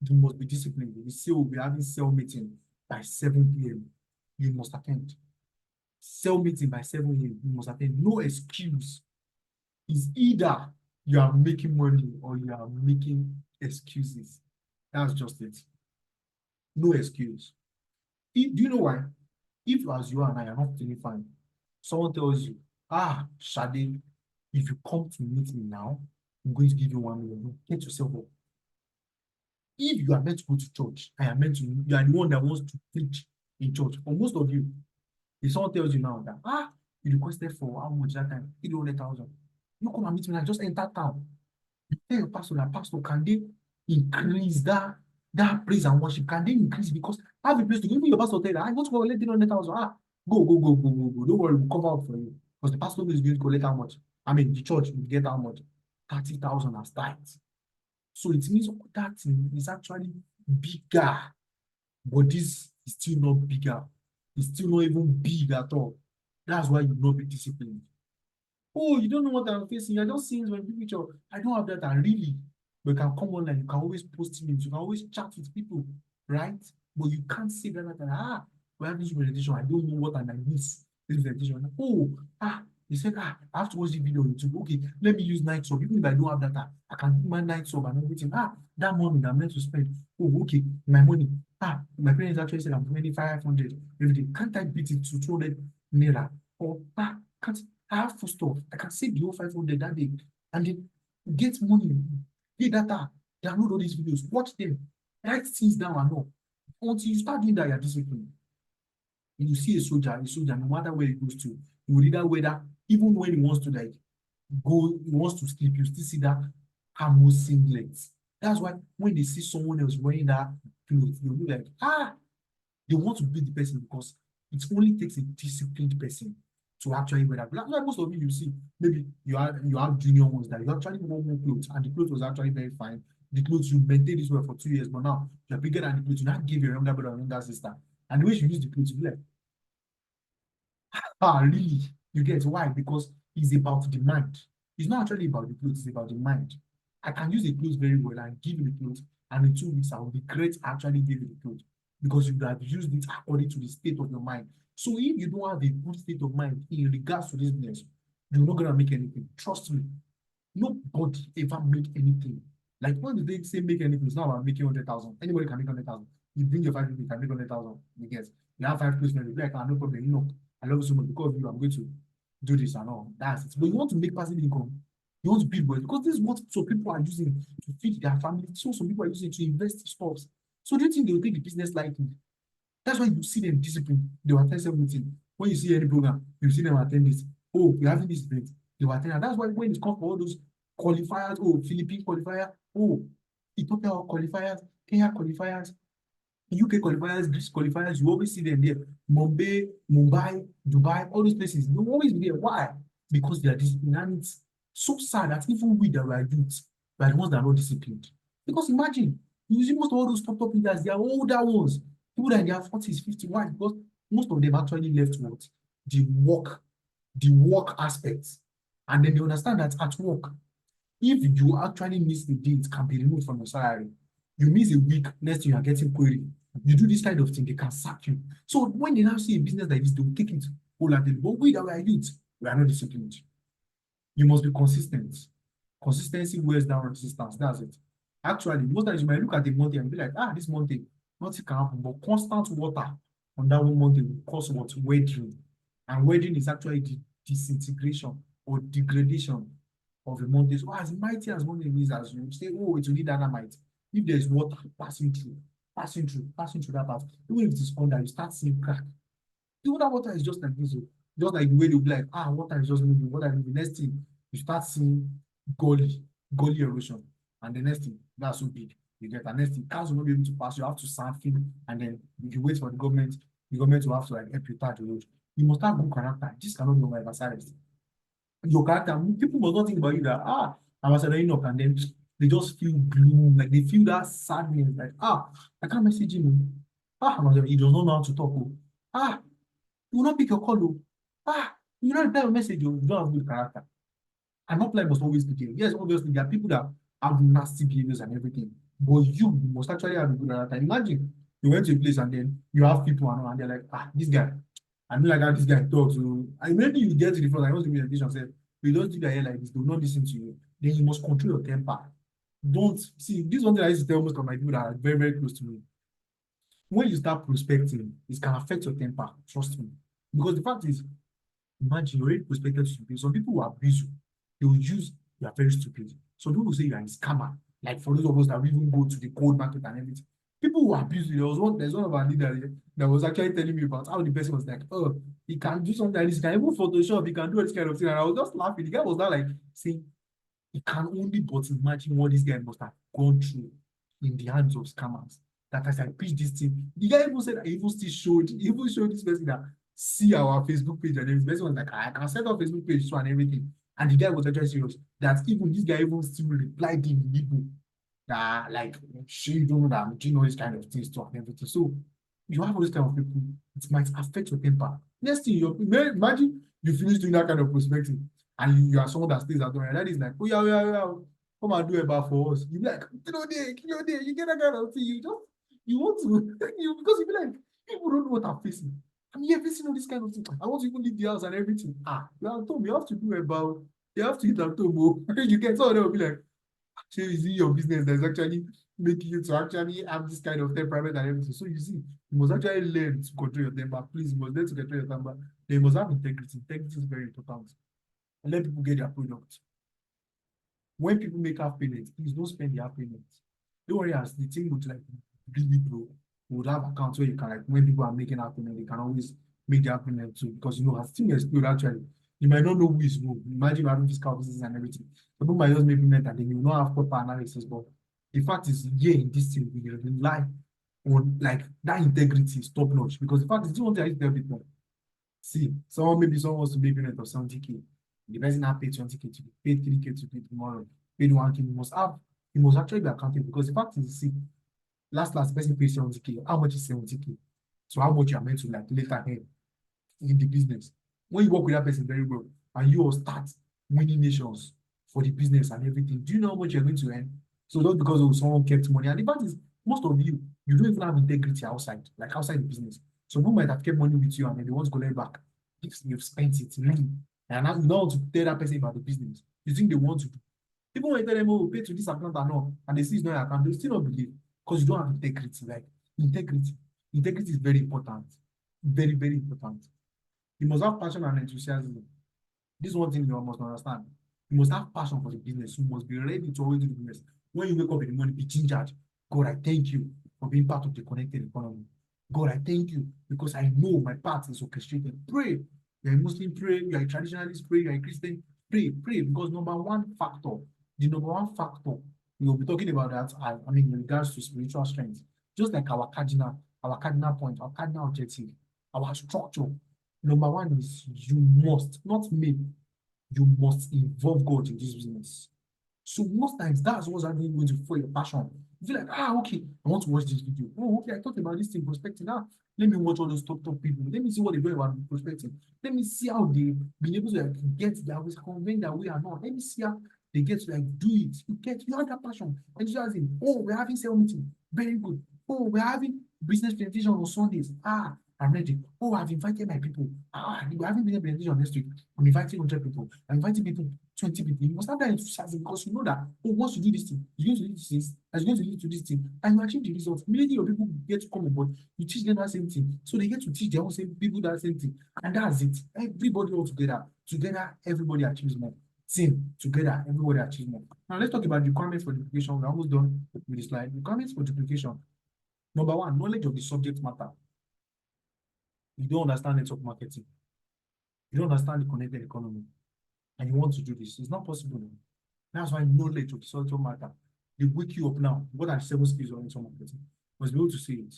You must be disciplined. We say we'll be having cell meeting by 7 p.m. You must attend. Cell meeting by 7 a.m. You must attend. No excuse. It's either you are making money or you are making excuses. That's just it. No excuse. Do you know why? If as you and I are not feeling fine, someone tells you, Shade, if you come to meet me now, I'm going to give you 1 million. Get yourself up. If you are meant to go to church, you are the one that wants to preach in church. For most of you, if someone tells you now that, you requested for how much that time? 300,000. You come and meet me and just enter town. You tell your pastor that, pastor, can they increase that praise and worship? Can they increase? Because I have a place to go. Even your pastor tell you, I want to go collect 300,000. Go. Don't worry, we'll cover up for you. Because the pastor is going to collect how much? The church will get how much? 30,000 as tithes. So it means that thing is actually bigger, but this is still not bigger. It's still not even big at all. That's why you not be disciplined. Oh, you don't know what I'm facing. You're just seeing my picture. I don't have that. And really, you can come online. You can always post memes. You can always chat with people, right? But you can't say that. We have this presentation. I don't know what I might miss this presentation. Oh, they said, I have to watch the video on YouTube. Okay, let me use night sub. Even if I don't have data, I can do my night sub and everything. That money that I'm meant to spend. Oh, okay, my money. My parents actually said I'm spending 500 every day. Can't I beat it to 200 naira? Or can't I have full stuff? I can save the whole 500 that day and then get money, get data, download all these videos, watch them, write things down and all. Until you start doing that, you're disciplined. You see a soldier, no matter where he goes to, he will either weather, even when he wants to like he wants to sleep, you still see that camo singlet. That's why when they see someone else wearing that clothes, they'll be like, they want to be the person because it only takes a disciplined person to actually wear that. Like most of you see, maybe you have junior ones that you actually wear more clothes, and the clothes was actually very fine. The clothes you maintain this way for 2 years, but now you're bigger than the clothes. You now give your younger brother or younger sister, and the way you use the clothes, you be like, really? You get why? Because it's about the mind. It's not actually about the clothes, it's about the mind. I can use the clothes very well and give you the clothes, and in 2 weeks I will regret actually giving the clothes because you have used it according to the state of your mind. So if you don't have a good state of mind in regards to this business, you're not gonna make anything. Trust me. Nobody ever made anything. Like when they say make anything, it's not about making 100,000. Anybody can make 100,000. You bring your 5 people, you can make 100,000. You get. You have 5 placements, you be like, no problem. I love you so much because of you. I'm going to do this and all. That's it. But you want to make passive income. You want to build wealth because this is what some people are using to feed their family. So some people are using it to invest in stocks. So do you think they will take the business lightly? That's why you see them disciplined. They will attend some meeting. When you see any program, you see them attend this. Oh, we're having this event. They will attend. And that's why when it comes for all those qualifiers, Philippine qualifier, Ethiopia qualifiers, Kenya qualifiers, UK qualifiers, Greece qualifiers, you always see them there. Mumbai, Dubai, all those places, they will always be there. Why? Because they are disciplined. And it's so sad that even we that were youth, we are the ones that are not disciplined. Because imagine, you see most of all those top leaders, they are older ones, people that are in their 40s, 50s. Why? Because most of them actually left what? The work, the work aspects. And then they understand that at work, if you actually miss a day, it can be removed from your salary. You miss a week, next thing you are getting query. You do this kind of thing, they can sack you. So when they now see a business like this, they will take it wholeheartedly. But we that were youth, we are not disciplined. You must be consistent. Consistency wears down resistance. That's it. Actually, most times you might look at the mountain and be like, this mountain, nothing can happen. But constant water on that one mountain will cause what? Weathering. And weathering is actually the disintegration or degradation of the mountain. So as mighty as mountain is, as you say, it will need dynamite. If there's water passing through that part, even if it is under, you start seeing crack. The water is just like this, just like the way they'll be like, water is just moving, water is moving. Next thing, you start seeing gully erosion. And the next thing, that's so big. You get the next thing, cars will not be able to pass, you have to sand film, and then you wait for the government will have to like help you start the road. You must have good character. This cannot be my adversaries. Your character, people must not think about you that ambassador Enoch, and then they just feel gloom, like they feel that sadness, like I can't message him. Ambassador, he does not know how to talk. You will not pick your call. You will not reply your message. You don't have good character. And not like must always be there. Yes, obviously there are people that have nasty behaviors and everything, but you must actually have a good character. Imagine you went to a place and then you have people and they're like, this guy, I know like how this guy talks. So maybe you get to the front, I want to be in a say, you don't do that here like this, they will not listen to you. Then you must control your temper. Don't see this one thing I used to tell most of my people that are very, very close to me. When you start prospecting, it can affect your temper. Trust me. Because the fact is, imagine you're already prospected to stupid. Some people will abuse you. They will use you are very stupid. Some people will say you are a scammer. Like for those of us that will even go to the cold market and everything. People will abuse you. There's one of our leaders that was actually telling me about how the person was like, he can do something like this, he can even Photoshop, he can do this kind of thing. And I was just laughing. The guy was not like saying he can only but imagine what this guy must have gone through in the hands of scammers. That as I pitched this thing, the guy even said that he even showed this person that see our Facebook page, and this person was like, I can set up Facebook page too and everything. And the guy was actually serious. That even this guy even still replied in Igbo that like sure you don't know that I'm doing all these kind of things too and everything. So you have all these kind of people, it might affect your temper. Next thing imagine you finish doing that kind of prospecting. and you are someone that stays at home, and that is like, oh yeah, yeah, yeah, come and do a bar for us. You be like, you get that kind of thing. You want to because you be like, people don't know what I'm facing. I'm here facing all this kind of thing. I want to even leave the house and everything. You are at home, you have to do a bar. You have to eat at home. You get some of them will be like, so you see your business that's actually making you to actually have this kind of temperament and everything. So you see, you must actually learn to control your temper. Please, you must learn to control your temper. They must have integrity. Integrity is very important. And let people get their product. When people make half payments, please don't spend the half payments. Don't worry, as the thing would like really grow. We would have accounts where you can, like, when people are making half payment, they can always make their payment too. Because you know, as things explode actually, you might not know who is who. Imagine having fiscal offices and everything. Some people might just make payment and then you will not have proper analysis. But the fact is, yeah, in this thing, we rely on like that integrity is top notch. Because the fact is, this is what I tell people. See, someone wants to make payment of 70K. The person now pay 20K today, pay 3K today, tomorrow, pay 1K. You must actually be accountable because the fact is, see, last person pays 70K. How much is 70K? So how much you are meant to like later ahead in the business. When you work with that person very well and you will start winning nations for the business and everything, do you know how much you're going to earn? So not because of someone kept money. And the fact is, most of you don't even have integrity outside, like outside the business. So who might have kept money with you and then they want to collect back if you've spent it, really. And now you don't want to tell that person about the business. You think they want to do. Even when you tell them, oh, pay to this account and all, and they see it's not your account, they still not believe because you don't have integrity. Like integrity. Integrity is very important. Very, very important. You must have passion and enthusiasm. This is one thing you must understand. You must have passion for the business. You must be ready to always do the business. When you wake up in the morning, be gingered. God, I thank you for being part of the connected economy. God, I thank you because I know my part is orchestrated. Pray. You're a Muslim, pray. You're a traditionalist, pray. You're a Christian, pray. Pray. Because the number one factor, we'll be talking about that, I mean, in regards to spiritual strength, just like our cardinal point, our cardinal objective, our structure. Number one is you must, not me, you must involve God in this business. So most times that's what's actually going to for your passion. You feel like, okay, I want to watch this video. Oh, okay, I thought about this thing prospecting. Let me watch all those top people. Let me see what they do about prospecting. Let me see how they been able to like get their ways, convey their way or not. Let me see how they get to like do it. You have that passion. And you just think, oh, we're having sales meeting. Very good. Oh, we're having business presentation on Sundays. I'm ready. Oh, I've invited my people. We're having business presentation next week. I'm inviting 100 people. I'm inviting people 20 people. You must have that enthusiasm because you know that, oh, once you do this thing, you're going to lead to this, and you're going to lead to this thing, and you achieve the results. Immediately, your people get to come on board, you teach them that same thing. So they get to teach their own same people that same thing. And that's it. Everybody all together. Together, everybody achieves more. Team, together, everybody achieves more. Now, let's talk about requirements for duplication. We're almost done with the slide. Requirements for duplication. Number one, knowledge of the subject matter. You don't understand network marketing. You don't understand the connected economy. And you want to do this. It's not possible. That's why knowledge of the subject matter. They wake you up now. What are the 7 skills of network marketing? Must be able to say it.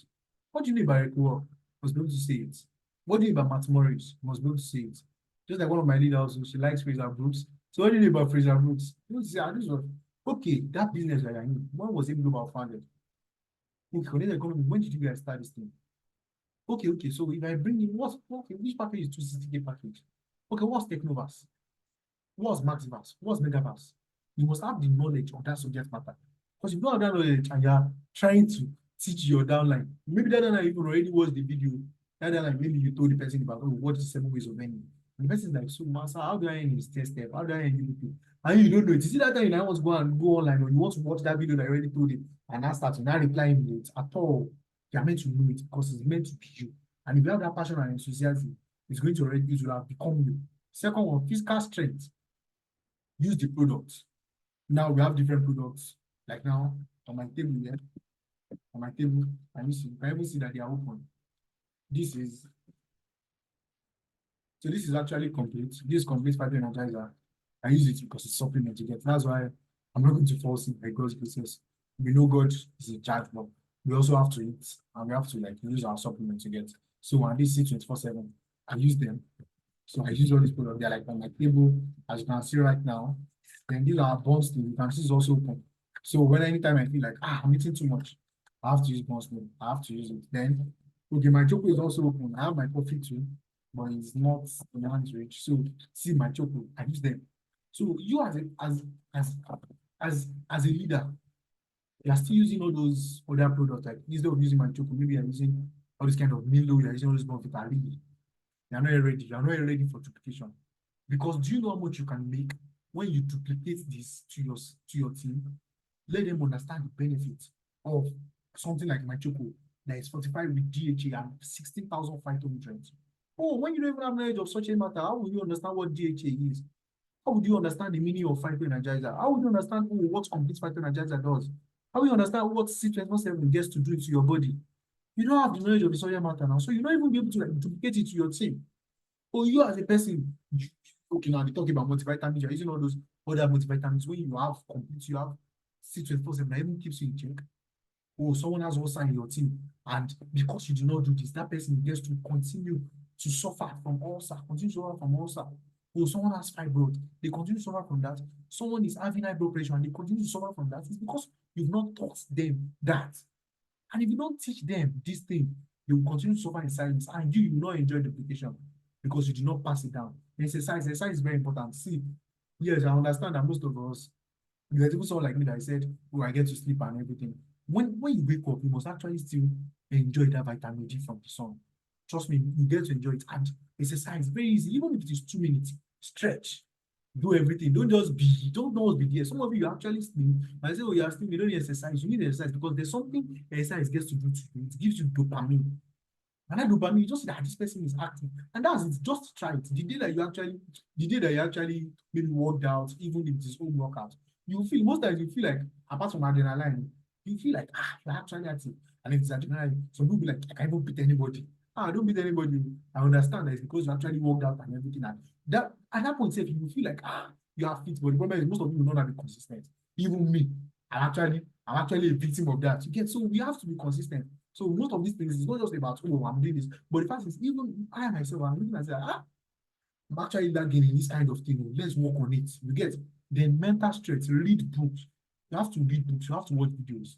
What do you mean by equal? Must be able to say it. What do you mean by Matt Morris? Must be able to say it. Just like one of my leaders, she likes Fraser Brooks. So what do you mean about Fraser Brooks? You say, this was okay, that business that I knew. When was it global founded? Okay, connected economy, when did you guys start this thing? Okay. So if I bring in which package is 260K package? Okay, what's Technovas? What's Maxiverse? What's Megaverse? You must have the knowledge of that subject matter. Because if you don't have that knowledge and you're trying to teach your downline, maybe that downline even already watched the video. That downline, maybe you told the person about, oh, what is 7 ways of earning? And the person is like, so, master, how do I earn this test step? How do I earn UDP? And you don't know it. You see that time you now want to go online or you want to watch that video that I already told you and now start to now reply him it at all. You're meant to know it because it's meant to be you. And if you have that passion and enthusiasm, it will have become you. Second one, physical strength. Use the product. Now we have different products. Like now on my table here, can you see that they are open? This is actually complete. This is complete fiber energizer. I use it because it's supplement to get. That's why I'm not going to force it by God's graces. We know God is a charge, but we also have to eat and we have to like use our supplement to get. So on this 24/7, I use them. So I use all these products. They're like on my table, as you can see right now. Then these are bonds too. You can see it's also open. So when anytime I feel like I'm eating too much, I have to use bonds. I have to use it. Then okay, my chocolate is also open. I have my coffee too. but it's not in hands reach. So see my chocolate, I use them. So you as a leader, you are still using all those other products. Like instead of using my chocolate, maybe you're using all this kind of Milo, you're using all this Bonfita. You're not ready. You're not ready for duplication. Because do you know how much you can make when you duplicate this to your team? Let them understand the benefits of something like my choco that is fortified with DHA and 16,000 phytonutrients. Oh, when you don't even have knowledge of such a matter, how will you understand what DHA is? How would you understand the meaning of phytoenergizer? How would you understand what complete phytoenergizer does? How will you understand what C24/7 gets to do to your body? You don't have the knowledge of the soil matter now, so you're not even be able to like duplicate it to your team. Or you as a person, okay, now they talk about multivitamins, you're using all those other multivitamins when you have complete, you have C24/7 that even keeps you in check. Or someone has also in your team, and because you do not do this, that person gets to continue to suffer from ulcer, continue to suffer from ulcer. Or someone has fibroid, they continue to suffer from that. Someone is having high blood pressure and they continue to suffer from that. It's because you've not taught them that. And if you don't teach them this thing, they will continue to suffer in silence, and you will not enjoy the application because you do not pass it down. Exercise is very important. See, yes, I understand that most of us, there's even someone like me that I said, oh, I get to sleep and everything. When you wake up, you must actually still enjoy that vitamin D from the sun. Trust me, you get to enjoy it. And exercise, very easy, even if it is 2 minutes, stretch, do everything. Don't always be there. Some of you actually sleep. I say, oh, you are sleeping, you don't need exercise. You need exercise because there's something exercise gets to do to you. It gives you dopamine. And that dopamine, you just see that this person is active. And that's it. Just try it. The day that you actually maybe worked out, even if it is home workout, you feel most times you feel like, apart from adrenaline, you feel like you're actually active. And if it's adrenaline, some people be like, I can't even beat anybody. I don't beat anybody. I understand that it's because you actually worked out and everything. And that at that point, if you feel like you are fit, but the problem is most of you will not be consistent. Even me, I'm actually a victim of that. You get so we have to be consistent. So most of these things is not just about oh I'm doing this, but the fact is even I myself I'm looking at that I'm actually lagging in this kind of thing. Let's work on it. You get then mental strength. Read books. You have to read books. You have to watch videos.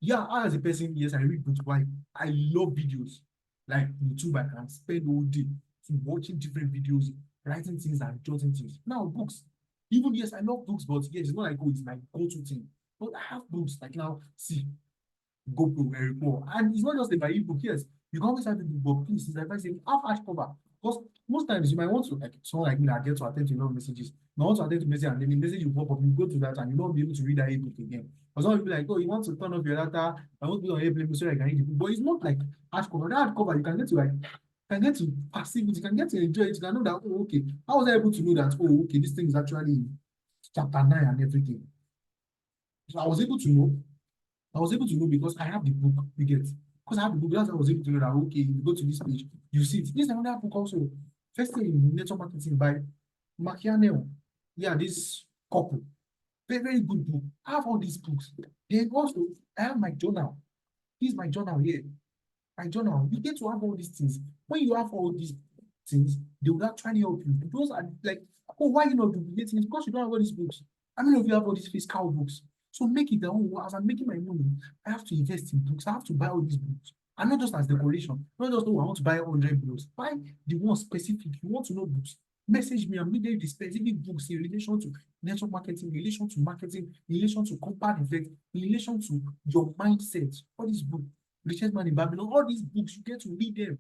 Yeah, I as a person, yes, I read books. Why? I love videos. Like YouTube, I can spend all day watching different videos, writing things and jotting things. Now books. Even yes, I love books, but yes, it's not like oh, it's my go-to thing. But I have books like now. See, GoPro very poor. And it's not just about ebook, yes. You can always have a book, but please, it's advisable have hardcover. Because most times you might want to, like someone like me that get to attend to a lot of messages. You want to attend to message and then the message you pop up, you go to that and you won't be able to read that ebook again. Because some people like, oh, you want to turn off your data, I want to be on airplane so I can read the book. But it's not like hardcover. That hardcover, you can get to like can get to perceive it, you can get to enjoy it, you can know that, oh, okay, how was I able to know that, oh, okay, this thing is actually in chapter 9 and everything. So I was able to know because I have the book, you get. Because I have the book, that's how I was able to know that, okay, you go to this page, you see it. This is another book also. First thing in network marketing by Machiavelli. Yeah, this couple. Very, very good book. I have all these books. Then also, I have my journal. This is my journal here. My journal. You get to have all these things. When you have all these things, they will actually help you. Those are like, oh, why you not duplicating it? Because you don't have all these books. How many of you have all these physical books? So make it their own. As I'm making my money, I have to invest in books. I have to buy all these books. And not just as decoration. Not just, oh, I want to buy 100 books. Buy the one specific. You want to know books. Message me and make them the specific books in relation to network marketing, in relation to compound effect, in relation to your mindset. All these books. Richest Man in Babylon, all these books, you get to read them.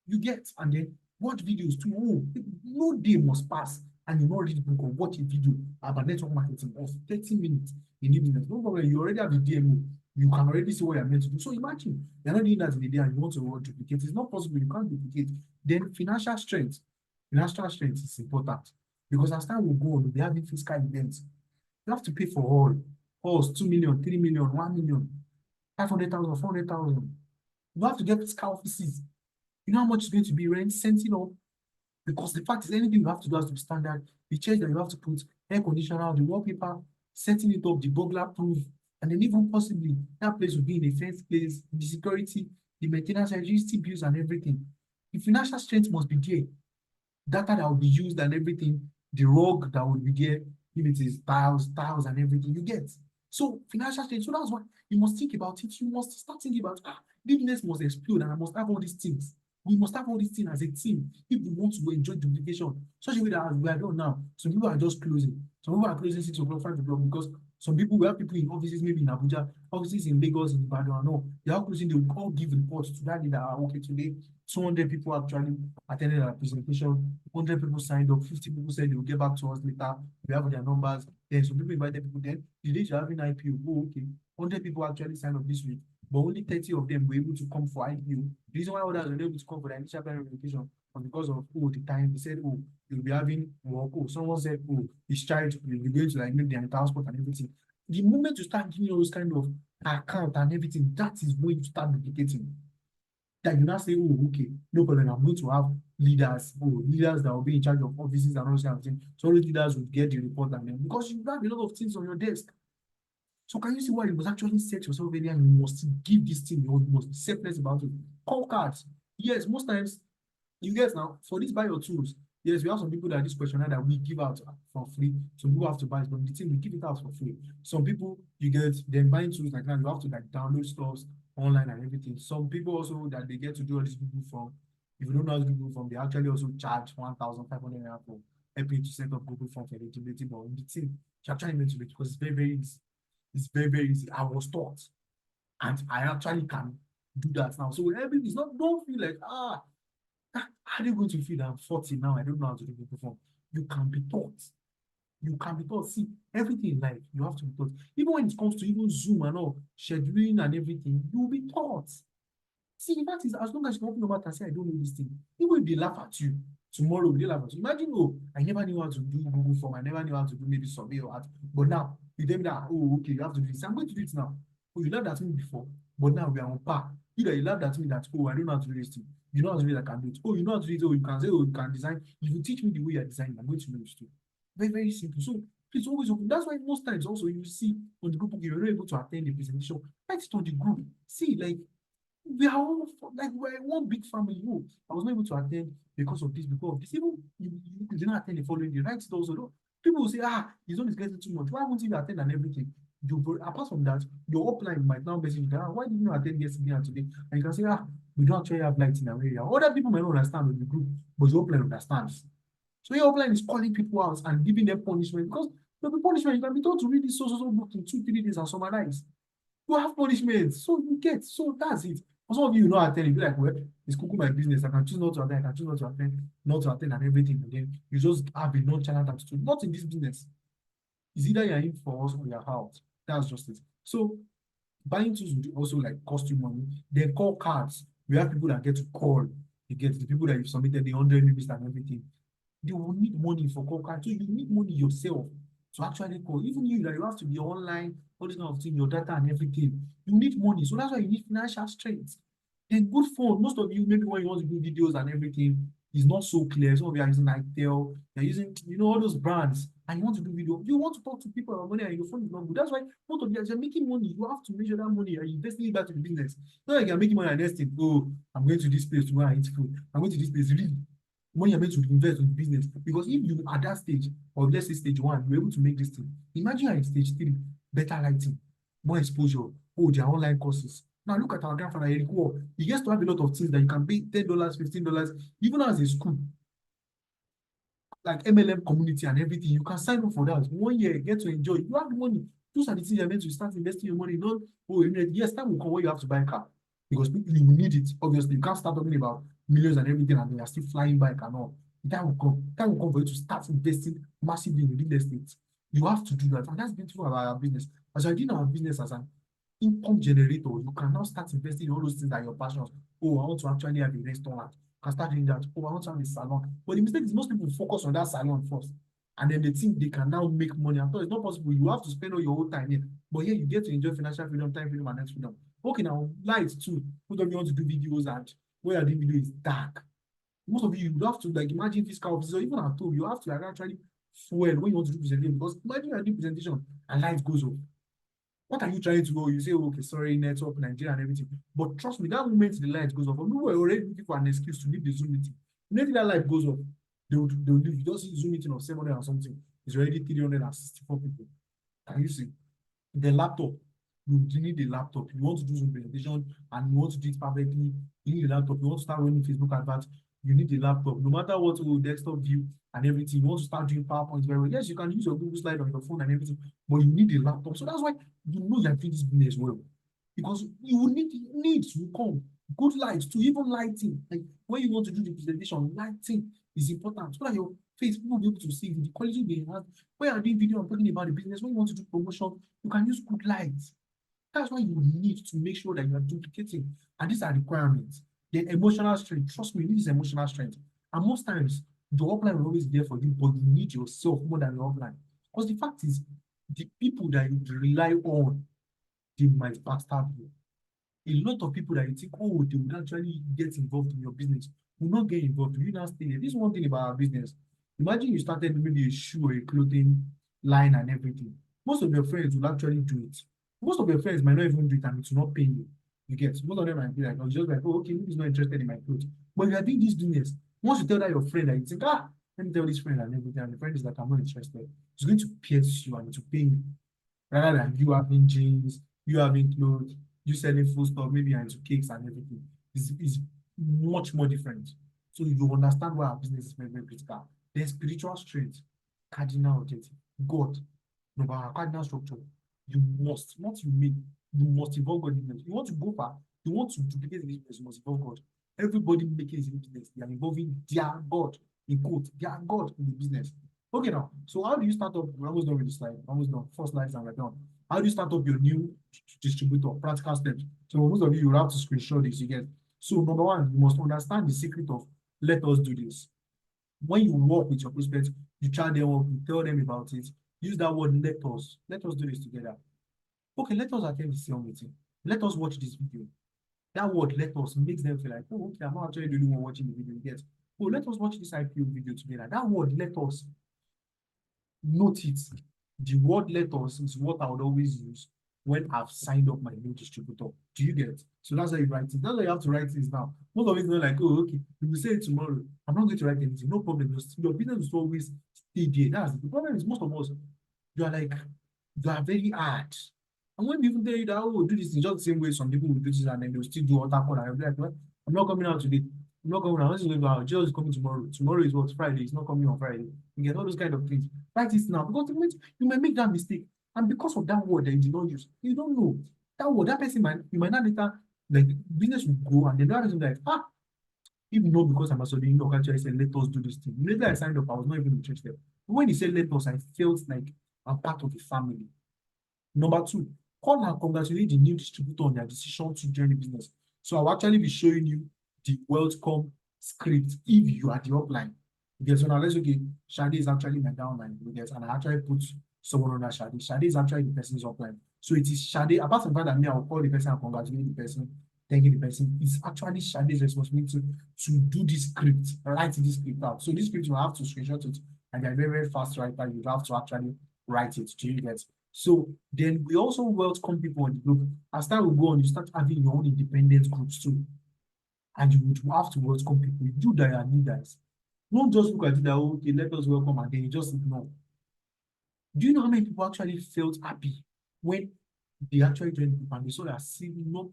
You get, and then watch videos too. Oh, no day must pass and you not read the book or watch a video about network marketing of 30 minutes in the evening. No problem, you already have a DMO. You can already see what you're meant to do. So imagine you're not doing that in a day and you want to duplicate. It's not possible, you can't duplicate. Then financial strength. Financial strength is important because as time will go on, we'll be having fiscal events. You have to pay for all. Halls, 2 million, 3 million, 1 million, 500,000, 400,000. You have to get fiscal offices. You know how much it's going to be rent, setting up? Because the fact is, anything you have to do has to be standard. The chairs that you have to put, air conditioner, the wallpaper, setting it up, the burglar proof, and then even possibly that place will be in a fenced place, the security, the maintenance, electricity bills, and everything. The financial strength must be there. Data that will be used and everything, the rug that will be there, if it is tiles, and everything you get. So financial strength, so that's why you must think about it. You must start thinking about business must explode and I must have all these things. We must have all these things as a team if we want to enjoy duplication. Such a way that as we are done now, some people are just closing. Some people are closing 6 o'clock, 5 o'clock because some people, we have people in offices, maybe in Abuja, offices in Lagos, in Ibadan, and all. They are closing, they will all give reports to that leader. Okay, today 200 people actually attended our presentation, 100 people signed up, 50 people said they will get back to us later. We have their numbers. Then some people invited people. Then the day you're having IPO, oh, okay, 100 people actually signed up this week, but only 30 of them were able to come for IPO. The reason why others were able to come for the initial plan relocation was because of the time they said, oh, you'll be having work. Oh, someone said, oh, his child will be going to like make their transport and everything. The moment you start giving all those kind of account and everything, that is when you start duplicating. That you now say, oh, okay, no problem, I'm going to have leaders, leaders that will be in charge of offices and all those kind of things. So all those leaders will get the report and then because you have a lot of things on your desk. So can you see why you must actually set yourself earlier and you must give this thing, you must be selfless about it. Call cards. Yes, most times, you guys now, for this buy your tools, yes, we have some people that this questionnaire that we give out for free. Some people have to buy it, but the thing we give it out for free. Some people, you get them buying tools like that, you have to like download stuff online and everything. Some people also that they get to do all this Google form. If you don't know how to do Google form, they actually also charge 1,500 naira for helping you to set up Google form for eligibility. But the thing, you're actually meant to do it because it's very, very easy. It's very, very easy. I was taught, and I actually can do that now. So everything is not, don't feel like, how are you going to feel that I'm 40 now? I don't know how to do Google form. You can be taught. You can be taught. See, everything in life, you have to be taught. Even when it comes to even Zoom and all, scheduling and everything, you'll be taught. See, that is as long as you open your mouth and say, I don't know this thing, even if they laugh at you, tomorrow they laugh at you. Imagine, oh, I never knew how to do Google form, I never knew how to do maybe survey or art. But now, you tell me that, oh, okay, you have to do this. I'm going to do it now. Oh, you laughed at me before, but now we are on par. Either you laughed at me that, oh, I don't know how to do this thing. You know how to do it, I can do it. Oh, you know how to do it, oh, you can say, oh, you can design. If you teach me the way you're designing, I'm going to know it too. Very, very simple. So please always open. That's why most times also you see on the group, okay, you're not able to attend the presentation. Write it on the group. See, like we are all like we're one big family. Oh, I was not able to attend because of this, because of this. Even you did not attend the following day, right? Also, though, people will say, his own is getting too much. Why won't you attend and everything? Apart from that, your upline might now message you, why didn't you attend yesterday and today? And you can say, we don't actually have lights in our area. Other people might not understand with the group, but your upline understands. So your upline is calling people out and giving them punishment because there'll be punishment. You can be told to read this so book in 2, 3 days and summarize. You have punishment, so you get, so that's it. For some of you, attend, you be like, well, it's cooking my business. I can choose not to attend, I can choose not to attend and everything. And then you just have a nonchalant attitude. Not in this business. It's either you're in for us or you're out. That's just it. So buying tools would also like cost you money. Then call cards. We have people that get to call. You get the people that you've submitted the 100 rupees and everything. They will need money for call cards. So you need money yourself to actually call. Even you that you have to be online, all this kind of thing, your data and everything. You need money. So that's why you need financial strength. Then good phone. Most of you, maybe when you want to do videos and everything, is not so clear. Some of you are using Itel, you're using, all those brands, and you want to do video. You want to talk to people about money and your phone is not good. That's why most of you, as you're making money, you have to measure that money and investing it back to the business. Not like you're making money and next thing, oh, I'm going to this place to go and eat food. I'm going to this place. Really, when you're meant to invest in business, because if you at that stage, or let's say stage 1, you're able to make this thing. Imagine you're in stage 3, better lighting, more exposure, their online courses. Now look at our grandfather Eric Wall. He gets to have a lot of things that you can pay $10, $15, even as a school, like MLM community and everything. You can sign up for that. 1 year, get to enjoy. You have the money. Those are the things you're meant to start investing your money. Not, yes, time will come when you have to buy a car. Because you will need it. Obviously, you can't start talking about millions and everything and they are still flying bike and all. That will come. That will come for you to start investing massively in real estate. You have to do that. And that's beautiful about our business. As you're doing our business as an income generator, you can now start investing in all those things that are your passions. Oh, I want to actually have a restaurant. You can start doing that. Oh, I want to have a salon. But the mistake is most people focus on that salon first. And then they think they can now make money. I thought it's not possible. You have to spend all your whole time here. But here you get to enjoy financial freedom, time freedom, and next freedom. Okay, now lights too. Most of you want to do videos and where you're doing video is dark. Most of you have to like imagine physical offices or even at home, you have to like, actually fuel when you want to do presentation because imagine you're doing presentation and light goes off. What are you trying to go? You say, okay, sorry, network, Nigeria and everything. But trust me, that moment the light goes off, people were already looking for an excuse to leave the Zoom meeting. Immediately that light goes off, they will leave. You just see Zoom meeting of 700 or something. It's already 364 people. Can you see? The laptop. you need a laptop. You want to do some presentation and you want to do it perfectly, you need a laptop. You want to start running Facebook adverts, you need a laptop. No matter what, desktop view and everything, you want to start doing PowerPoint very well. Yes, you can use your Google Slide on your phone and everything, but you need a laptop. So that's why you know you're doing this business well. Because you will need to come. Good light to even lighting. Like when you want to do the presentation, lighting is important. So that your face people will be able to see the quality they have. When you're doing video and talking about the business, when you want to do promotion, you can use good lights. That's why you need to make sure that you are duplicating. And these are requirements. The emotional strength, trust me, this is emotional strength. And most times, the offline will always be there for you, but you need yourself more than the offline. Because the fact is, the people that you rely on, they might backstab you. A lot of people that you think, oh, they would actually get involved in your business will not get involved. You now stay there. This is one thing about our business. Imagine you started maybe a shoe or a clothing line and everything. Most of your friends will actually do it. Most of your friends might not even do it and it will not pay you. You get most of them might be like, I was just like, oh, okay, he's not interested in my clothes. But you are doing this business. Once you tell that your friend that you think, let me tell this friend and everything, and the friend is like, I'm not interested. It's going to pierce you and to pay you rather than you having jeans, you having clothes, you selling food stuff, maybe into cakes and everything. Is much more different. So you understand why our business is very, very critical. Then spiritual strength, cardinal objective, God, no matter cardinal structure, you must, not you may, you must involve God in business. You want to go far, you want to duplicate the business, you must involve God. Everybody making his business, they are involving their God, in quote, their God in the business. Okay, now, so how do you start up? We're almost done with this slide, almost done. First slides and we're done. How do you start up your new distributor? Practical steps. So most of you will have to screenshot this, you get. So number one, you must understand the secret of let us do this. When you work with your prospects, you chat them up, you tell them about it. Use that word let us do this together. Okay, let us attend the sale meeting. Let us watch this video. That word let us makes them feel like, oh, okay, I'm not actually the only one watching the video. Yes. Oh, let us watch this IPO video together. That word let us note it. The word let us is what I would always use when I've signed up my new distributor. Do you get? So that's how you write it. That's why you have to write this now. Most of it is not like, oh, okay, we will say it tomorrow. I'm not going to write anything. No problem. Your business will always stay there. That's the problem is most of us, you are like, you are very hard. And when people tell you that, oh, do this in just the same way some people will do this and then they'll still do other call, and you'll be like, well, I'm not coming out today. I'm not coming out. Once you go out, Joe is coming tomorrow. Tomorrow is what? Friday. It's not coming on Friday. You get all those kind of things. Write it now because you might make that mistake. And because of that word that you did not use, you don't know. That word, that person might, you might not later, like, business will grow and then that person will be like, even though because I'm a studying local actually said, let us do this thing. Later I signed up, I was not even interested. But when he said let us, I felt like I'm part of the family. Number two, call and congratulate the new distributor on their decision to join the business. So I'll actually be showing you the welcome script if you are the upline. Okay, so now let's okay, Shadi is actually my downline. Yes, and I actually put someone on that Shadi. Shadi is actually the person's upline. So it is Shadi, apart from the fact that me, I'll call the person and congratulate the person, thanking the person. It's actually Shadi's responsibility to do this script, write this script out. So this script you have to screenshot it, and you're very, very fast writer. You have to actually write it. Do you get? So then we also welcome people on the group. As time will go on, you start having your own independent groups too. And you would have to welcome people. You that are leaders. Don't just look at it that, oh, okay, let us welcome and then you just ignore. Do you know how many people actually felt happy when they actually joined the group and they saw that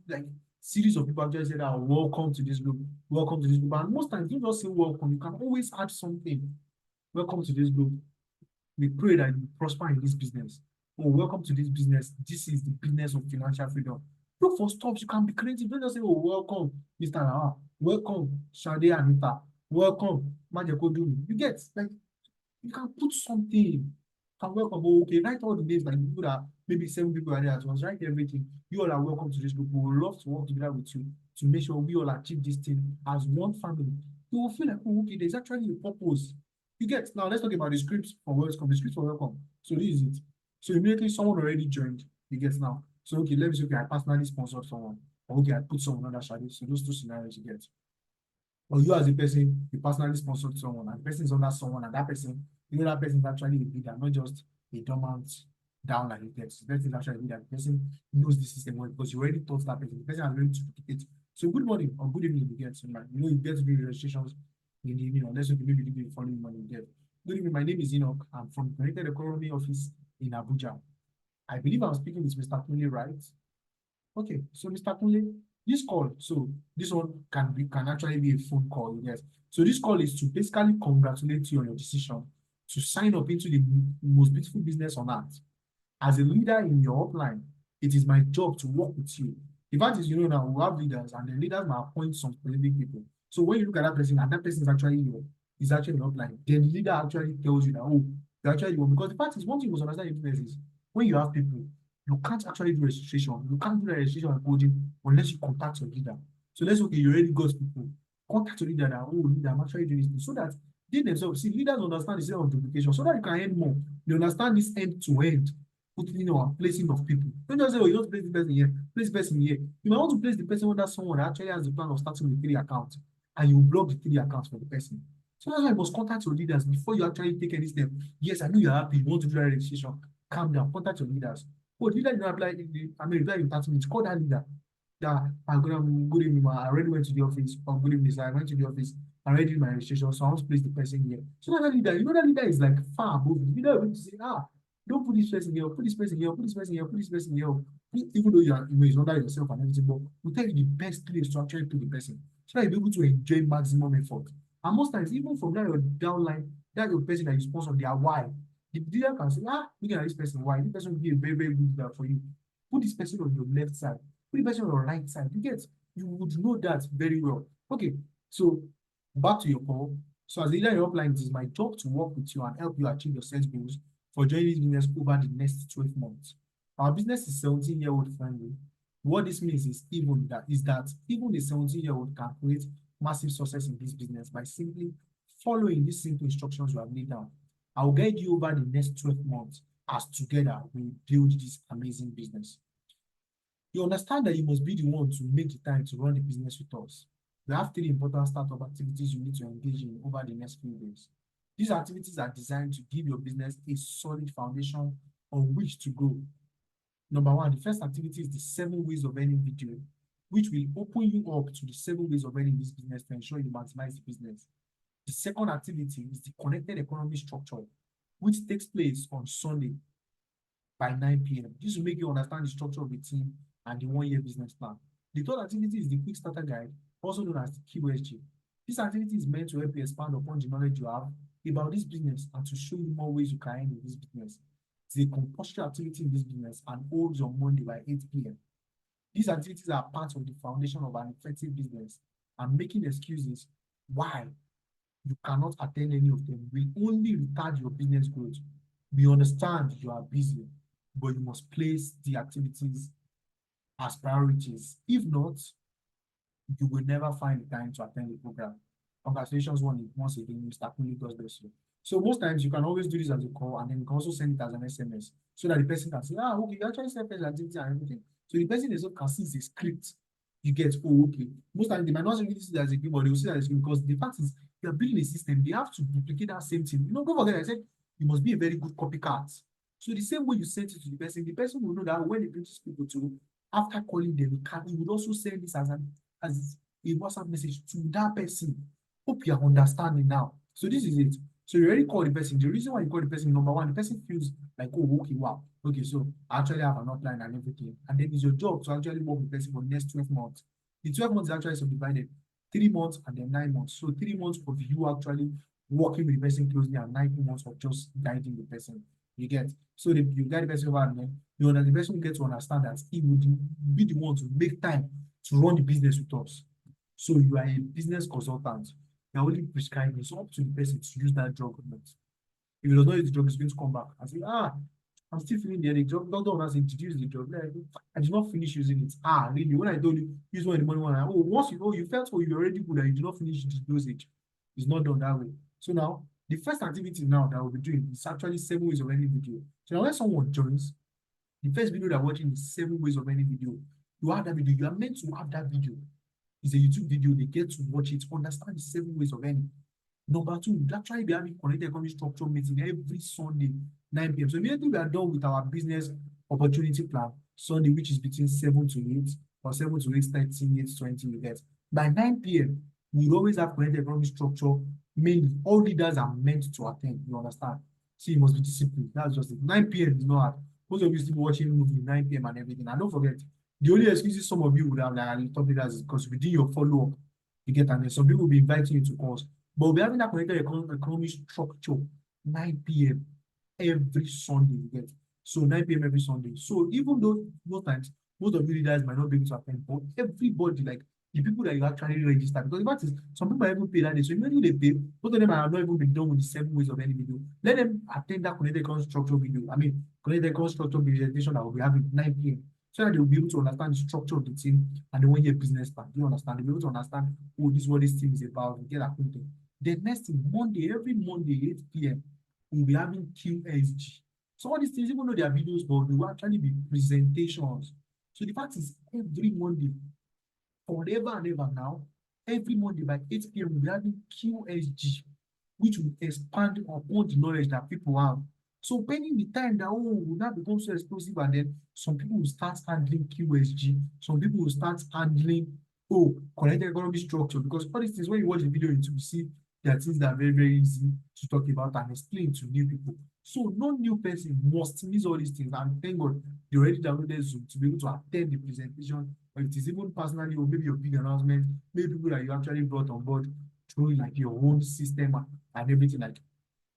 like series of people actually said, welcome to this group, welcome to this group. And most times you don't just say welcome, you can always add something. Welcome to this group. We pray that you prosper in this business. Oh, welcome to this business. This is the business of financial freedom. Look for stuff. You can be creative. Don't just say, oh, welcome, Mr. Welcome, Shade Anita. Welcome, Majekodumi. You get, like, you can put something. Can welcome, oh, okay, write all the names, like people that maybe 7 people are there at once, write everything. You all are welcome to this group. We would love to work together with you to make sure we all achieve this thing as one family. You will feel like, oh, okay, there's actually a purpose. You get, now let's talk about the scripts for welcome. The scripts for welcome. So this is it. So immediately someone already joined. You get now. So okay, let me say, okay, I personally sponsored someone. Or okay, I put someone on that shadow. So those two scenarios you get. Or you as a person, you personally sponsored someone, and the person is under someone, and that person, that person is actually a leader, not just a dormant down like a text. The person is actually a leader. The person knows the system well because you already taught that person. The person has learned to duplicate. So good morning or good evening, you get. So like, you get to do registrations in the evening, unless you maybe do the following morning, you get. Good evening, my name is Enoch. I'm from Connected Economy Office in Abuja. I believe I'm speaking with Mr. Kunle, right? Okay, so Mr. Kunle, this call, so this one can actually be a phone call, yes. So this call is to basically congratulate you on your decision to sign up into the most beautiful business on earth. As a leader in your upline, it is my job to work with you. The fact is, now we have leaders, and the leaders might appoint some specific people. So when you look at that person, and that person is actually your upline, then the leader actually tells you that, oh, you're actually the one. Because the fact is, one thing you must understand in business is when you have people, you can't actually do registration. You can't do the registration and coding unless you contact your leader. So let's say, okay, you already got people. Contact your leader that, oh, leader, I'm actually doing this. So that they themselves, see, leaders understand the system of duplication so that you can earn more. They understand this end to end putting or placing of people. Don't just say, oh, you don't place the person here, place the person here. You might want to place the person under someone that actually has the plan of starting with 3 accounts, and you block the 3 accounts for the person. So that's why you must contact your leaders before you actually take any step. Yes, I know you're happy, you want to do that registration. Calm down, contact your leaders. But leader didn't apply, reply in 30 minutes, call that leader. Yeah, good evening, ma. I already went to the office. Oh, good evening, sir. I went to the office. I already did my registration, so I want to place the person here. So that leader, that leader is like far above you. Leader will say, don't put this person here, put this person here, put this person here, put this person here. Even though it's under yourself and everything, but we'll tell you the best place to actually put the person. So that you'll be able to enjoy maximum effort. And most times, even from that your downline, that your person that you sponsor, they are why. The leader can say, look at this person, why? This person will be a very, very good leader for you. Put this person on your left side, put the person on your right side. You would know that very well. Okay, so back to your call. So as a leader in your upline, it is my job to work with you and help you achieve your set goals for joining this business over the next 12 months. Our business is 17-year-old friendly. What this means is that even a 17-year-old can create massive success in this business by simply following these simple instructions we have laid down. I will guide you over the next 12 months as together we build this amazing business. You understand that you must be the one to make the time to run the business with us. We have 3 important startup activities you need to engage in over the next few days. These activities are designed to give your business a solid foundation on which to grow. Number one, the first activity is the 7 ways of earning video, which will open you up to the 7 ways of earning this business to ensure you maximize the business. The second activity is the connected economy structure, which takes place on Sunday by 9 p.m. This will make you understand the structure of the team and the 1-year business plan. The third activity is the quick starter guide, also known as the KYSG. This activity is meant to help you expand upon the knowledge you have about this business and to show you more ways you can earn in this business. It's a compulsory activity in this business and holds on Monday by 8 p.m. These activities are part of the foundation of an effective business, and making excuses why you cannot attend any of them will only retard your business growth. We understand you are busy, but you must place the activities as priorities. If not, you will never find the time to attend the program. Congratulations once again, Mr. Kunle, God bless you. So most times you can always do this as a call, and then you can also send it as an SMS so that the person can say, okay, you actually send person activity and everything. So the person also can see the script. You get, oh, okay. Most times they might not really see that as a script, but they will see that as a script because the fact is they are building a system. They have to duplicate that same thing. Don't forget, I said you must be a very good copycat. So the same way you send it to the person will know that when they bring these people to, after calling them, he would also send this as a WhatsApp message to that person. Hope you are understanding now. So this is it. So you already call the person. The reason why you call the person, number one, the person feels like, oh, okay, wow. Okay, so I actually have an outline and everything. And then it's your job to actually work with the person for the next 12 months. The 12 months is actually subdivided. 3 months and then 9 months. So 3 months of you actually working with the person closely and 9 months of just guiding the person. You get. So you guide the person over and then the person will get to understand that he would be the one to make time to run the business with us. So you are a business consultant. You're only prescribing. It's up to the person to use that drug or not. If he does not use the drug, he's going to come back and say, I'm still feeling the drug. Doctor will say, did you use the drug? Like, I did not finish using it. Really? When I told you, use one in the morning, once you felt you're already good and you did not finish the dosage. It's not done that way. So now, the first activity now that we'll be doing is actually 7 ways of any video. So now when someone joins, the first video they're watching is 7 ways of any video. You have that video. You are meant to have that video. It's a YouTube video. They get to watch it, understand the 7 ways of any. Number 2, we actually be having connected economy structure meeting every Sunday, 9 p.m. So immediately we are done with our business opportunity plan, Sunday, which is between 7 to 8 or 7 to 8:30, 8:20, you get. By 9 p.m., we always have connected economy structure. Mainly, all leaders are meant to attend, you understand? So you must be disciplined. That's just it. 9 p.m. is not hard. Most of you still watching movie 9 p.m. and everything. And don't forget, the only excuses some of you would have like top leaders is because within your follow-up, you get, and then some people will be inviting you to calls. But we'll be having that connected economic structure 9 p.m. every Sunday, you get. So 9 p.m. every Sunday. So even though most times most of you leaders might not be able to attend, but everybody, like the people that you actually register, because the fact is some people are even paid that day. So immediately they pay, most of them have not even been done with the 7 ways of any video. Let them attend that connected construction video. I mean, connected construction presentation that will be having 9 p.m. So that they will be able to understand the structure of the team and the 1 year business plan. You understand? They'll be able to understand, oh, this is what this team is about, get acquainted. The next thing, Monday, every Monday, 8 p.m., we'll be having QSG. So all these things, even though they are videos, but they will actually be presentations. So the fact is, every Monday, forever and ever now, every Monday by 8 p.m., we'll be having QSG, which will expand upon the knowledge that people have. So pending the time that, oh, will not become so explosive, and then some people will start handling QSG, some people will start handling, oh, connected economic structure, because all these things, when you watch the video, you see there are things that are very, very easy to talk about and explain to new people. So no new person must miss all these things. And thank God they already downloaded Zoom to be able to attend the presentation, or it is even personally, or maybe your big announcement, maybe people that you actually brought on board through like your own system and everything, like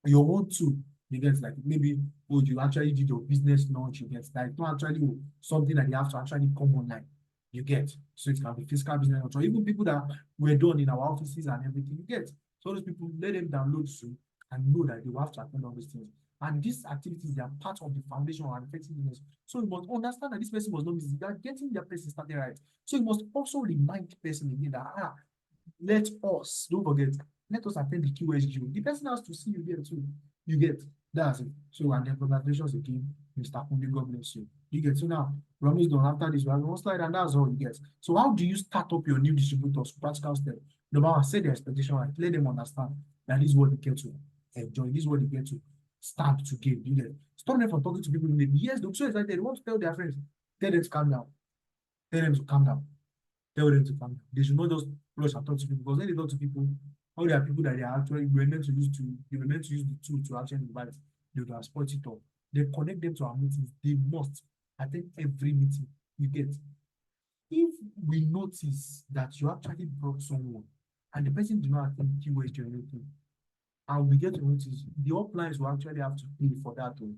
your own tool. You get, like maybe, oh, you actually did your business launch, you get, like not actually something that you have to actually come online. You get, so it can be physical business launch, or even people that were done in our offices and everything. You get, so those people, let them download Zoom and know that they will have to attend all these things. And these activities, they are part of the foundation of effective business. So you must understand that this person was not busy. They are getting their person started right. So you must also remind the person again that, let us, don't forget, let us attend the QSG. The person has to see you there too. You get, that's it. So, and then congratulations again, Mr. Kunde, God bless you. You get, so now, we're almost done. After this, we have one slide, and that's all you get. So how do you start up your new distributors? Practical step. Number one, set the expectation right. Let them understand that this is what they get to enjoy. This is what they get to start to gain. You get, stop them from talking to people who maybe, yes, they're so excited, they want to tell their friends. Tell them to calm down. Tell them to calm down. Tell them to calm down. They should not just rush and talk to people, because when they talk to people, all there are people that they are actually were meant to use the tool to actually invite, they will exploit it all. They connect them to our meetings. They must attend every meeting. You get, if we notice that you actually brought someone and the person did not attend QSG or anything, and we get to notice, the uplines will actually have to pay for that one.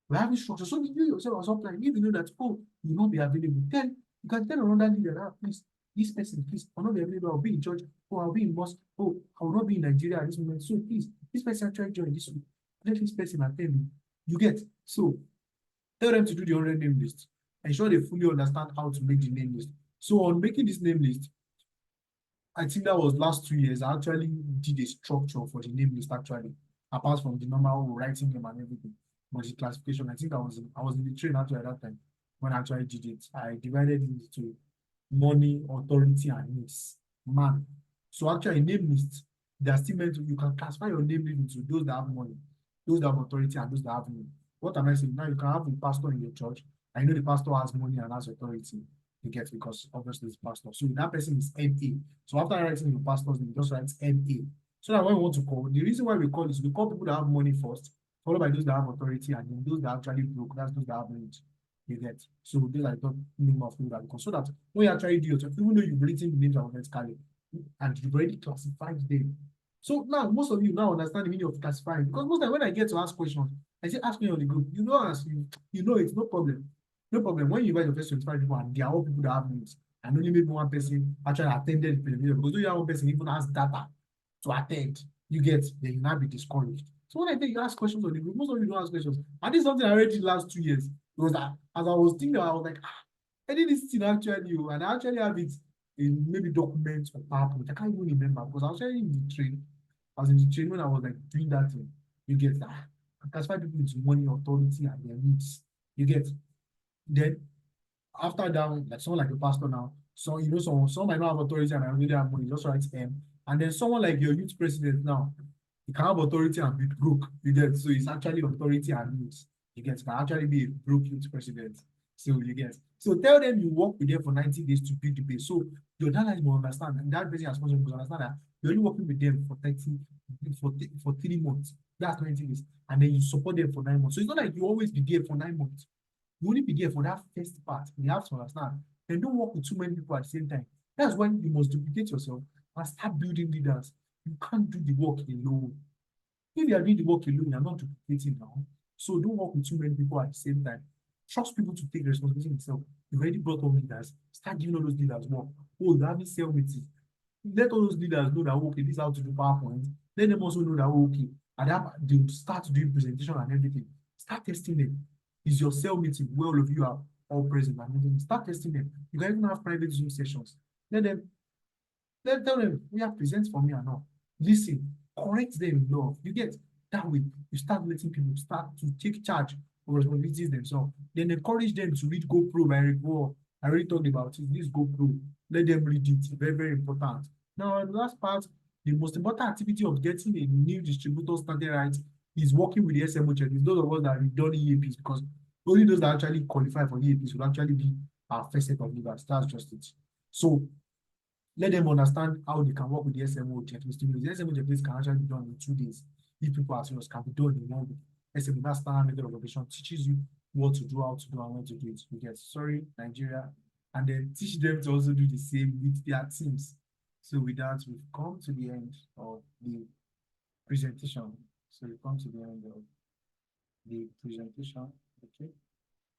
We have structure. So you yourself as upline, if you know that, oh, you will not be available, then you can tell another leader, please, this person, please, I'll not be available, I'll be in church, or I'll be in mosque, oh, I will not be in Nigeria at this moment. So please, this person actually join this week. Let this person attend me. You get, so tell them to do the 100 name list. Ensure they fully understand how to make the name list. So on making this name list, I think that was last 2 years, I actually did a structure for the name list actually, apart from the normal writing them and everything. But the classification, I think I was in the train actually at that time when I actually did it. I divided it into money, authority, and needs. Man. So actually name list, they are still meant to, you can classify your name list into those that have money, those that have authority, and those that have need. What am I saying? Now you can have a pastor in your church. I know the pastor has money and has authority. You get, because obviously it's pastor. So that person is MA. So after writing your pastor's name, just write MA. So that when we want to call, the reason why we call is we call people that have money first, followed by those that have authority, and then those that actually broke, that's those that have need. You get. So those are the name of people that we call. So that when you actually do your job, even though you've written the names alphabetically and you've already classified them. So now most of you now understand the meaning of classifying, because most of when I get to ask questions, I say ask me on the group. You know, as you know it's no problem. No problem. When you invite your first 25 people and they are all people that have needs, and only maybe one person actually attended the presentation, because you have one person even has data to attend, you get, then you now be discouraged. So when I think you ask questions on the group, most of you don't ask questions. And this is something I already did the last 2 years. Because as I was thinking, I was like, I did this thing actually, and I actually have it in maybe documents or PowerPoint. I can't even remember, because I was actually in the train. I was in the train when I was like doing that thing. You get that. Classify people into money, authority, and their needs. You get. Then after that, like someone like a pastor now, so you know, someone might not have authority and I really have money, just write M. And then someone like your youth president now, you can have authority and be broke. You get, so it's actually authority and needs. You get, can actually be a broke youth president. So you get. So tell them you work with them for 90 days to build the base. So your dad will understand, and that person has to understand that You're only working with them for 30, for 3 months. That's 20 days. And then you support them for 9 months. So it's not like you always be there for 9 months. You only be there for that first part. You have to understand. And don't work with too many people at the same time. That's when you must duplicate yourself and start building leaders. You can't do the work alone. If you are doing the work alone, you're not duplicating now. So don't work with too many people at the same time. Trust people to take responsibility themselves. You've already brought up leaders. Start giving all those leaders work. Oh, you're having sales meetings. Let all those leaders know that, okay, this is how to do PowerPoint. Let them also know that, okay, and that they start doing presentation and everything. Start testing them. Is your sales meeting where all of you are all present and everything? Start testing them. You can even have private Zoom sessions. Let them tell them, we have presents for me and all. Listen, correct them in love. You get that way, you start letting people start to take charge of responsibilities themselves. Then encourage them to read GoPro by Rick Wall. I already talked about it. This GoPro. Let them read it. Very, very important. Now, the last part, the most important activity of getting a new distributor started right is working with the SMO checklist. Those of us that have done EAPs, because only those that actually qualify for EAPs will actually be our first set of leaders. That's just it. So let them understand how they can work with the SMO checklist. The SMO checklist can actually be done in 2 days. If people are serious, can be done in 1 week. SMO, that's standard method of operation, teaches you what to do, how to do, and when to do it. You get, sorry, Nigeria. And then teach them to also do the same with their teams. So with that, we've come to the end of the presentation. So we've come to the end of the presentation.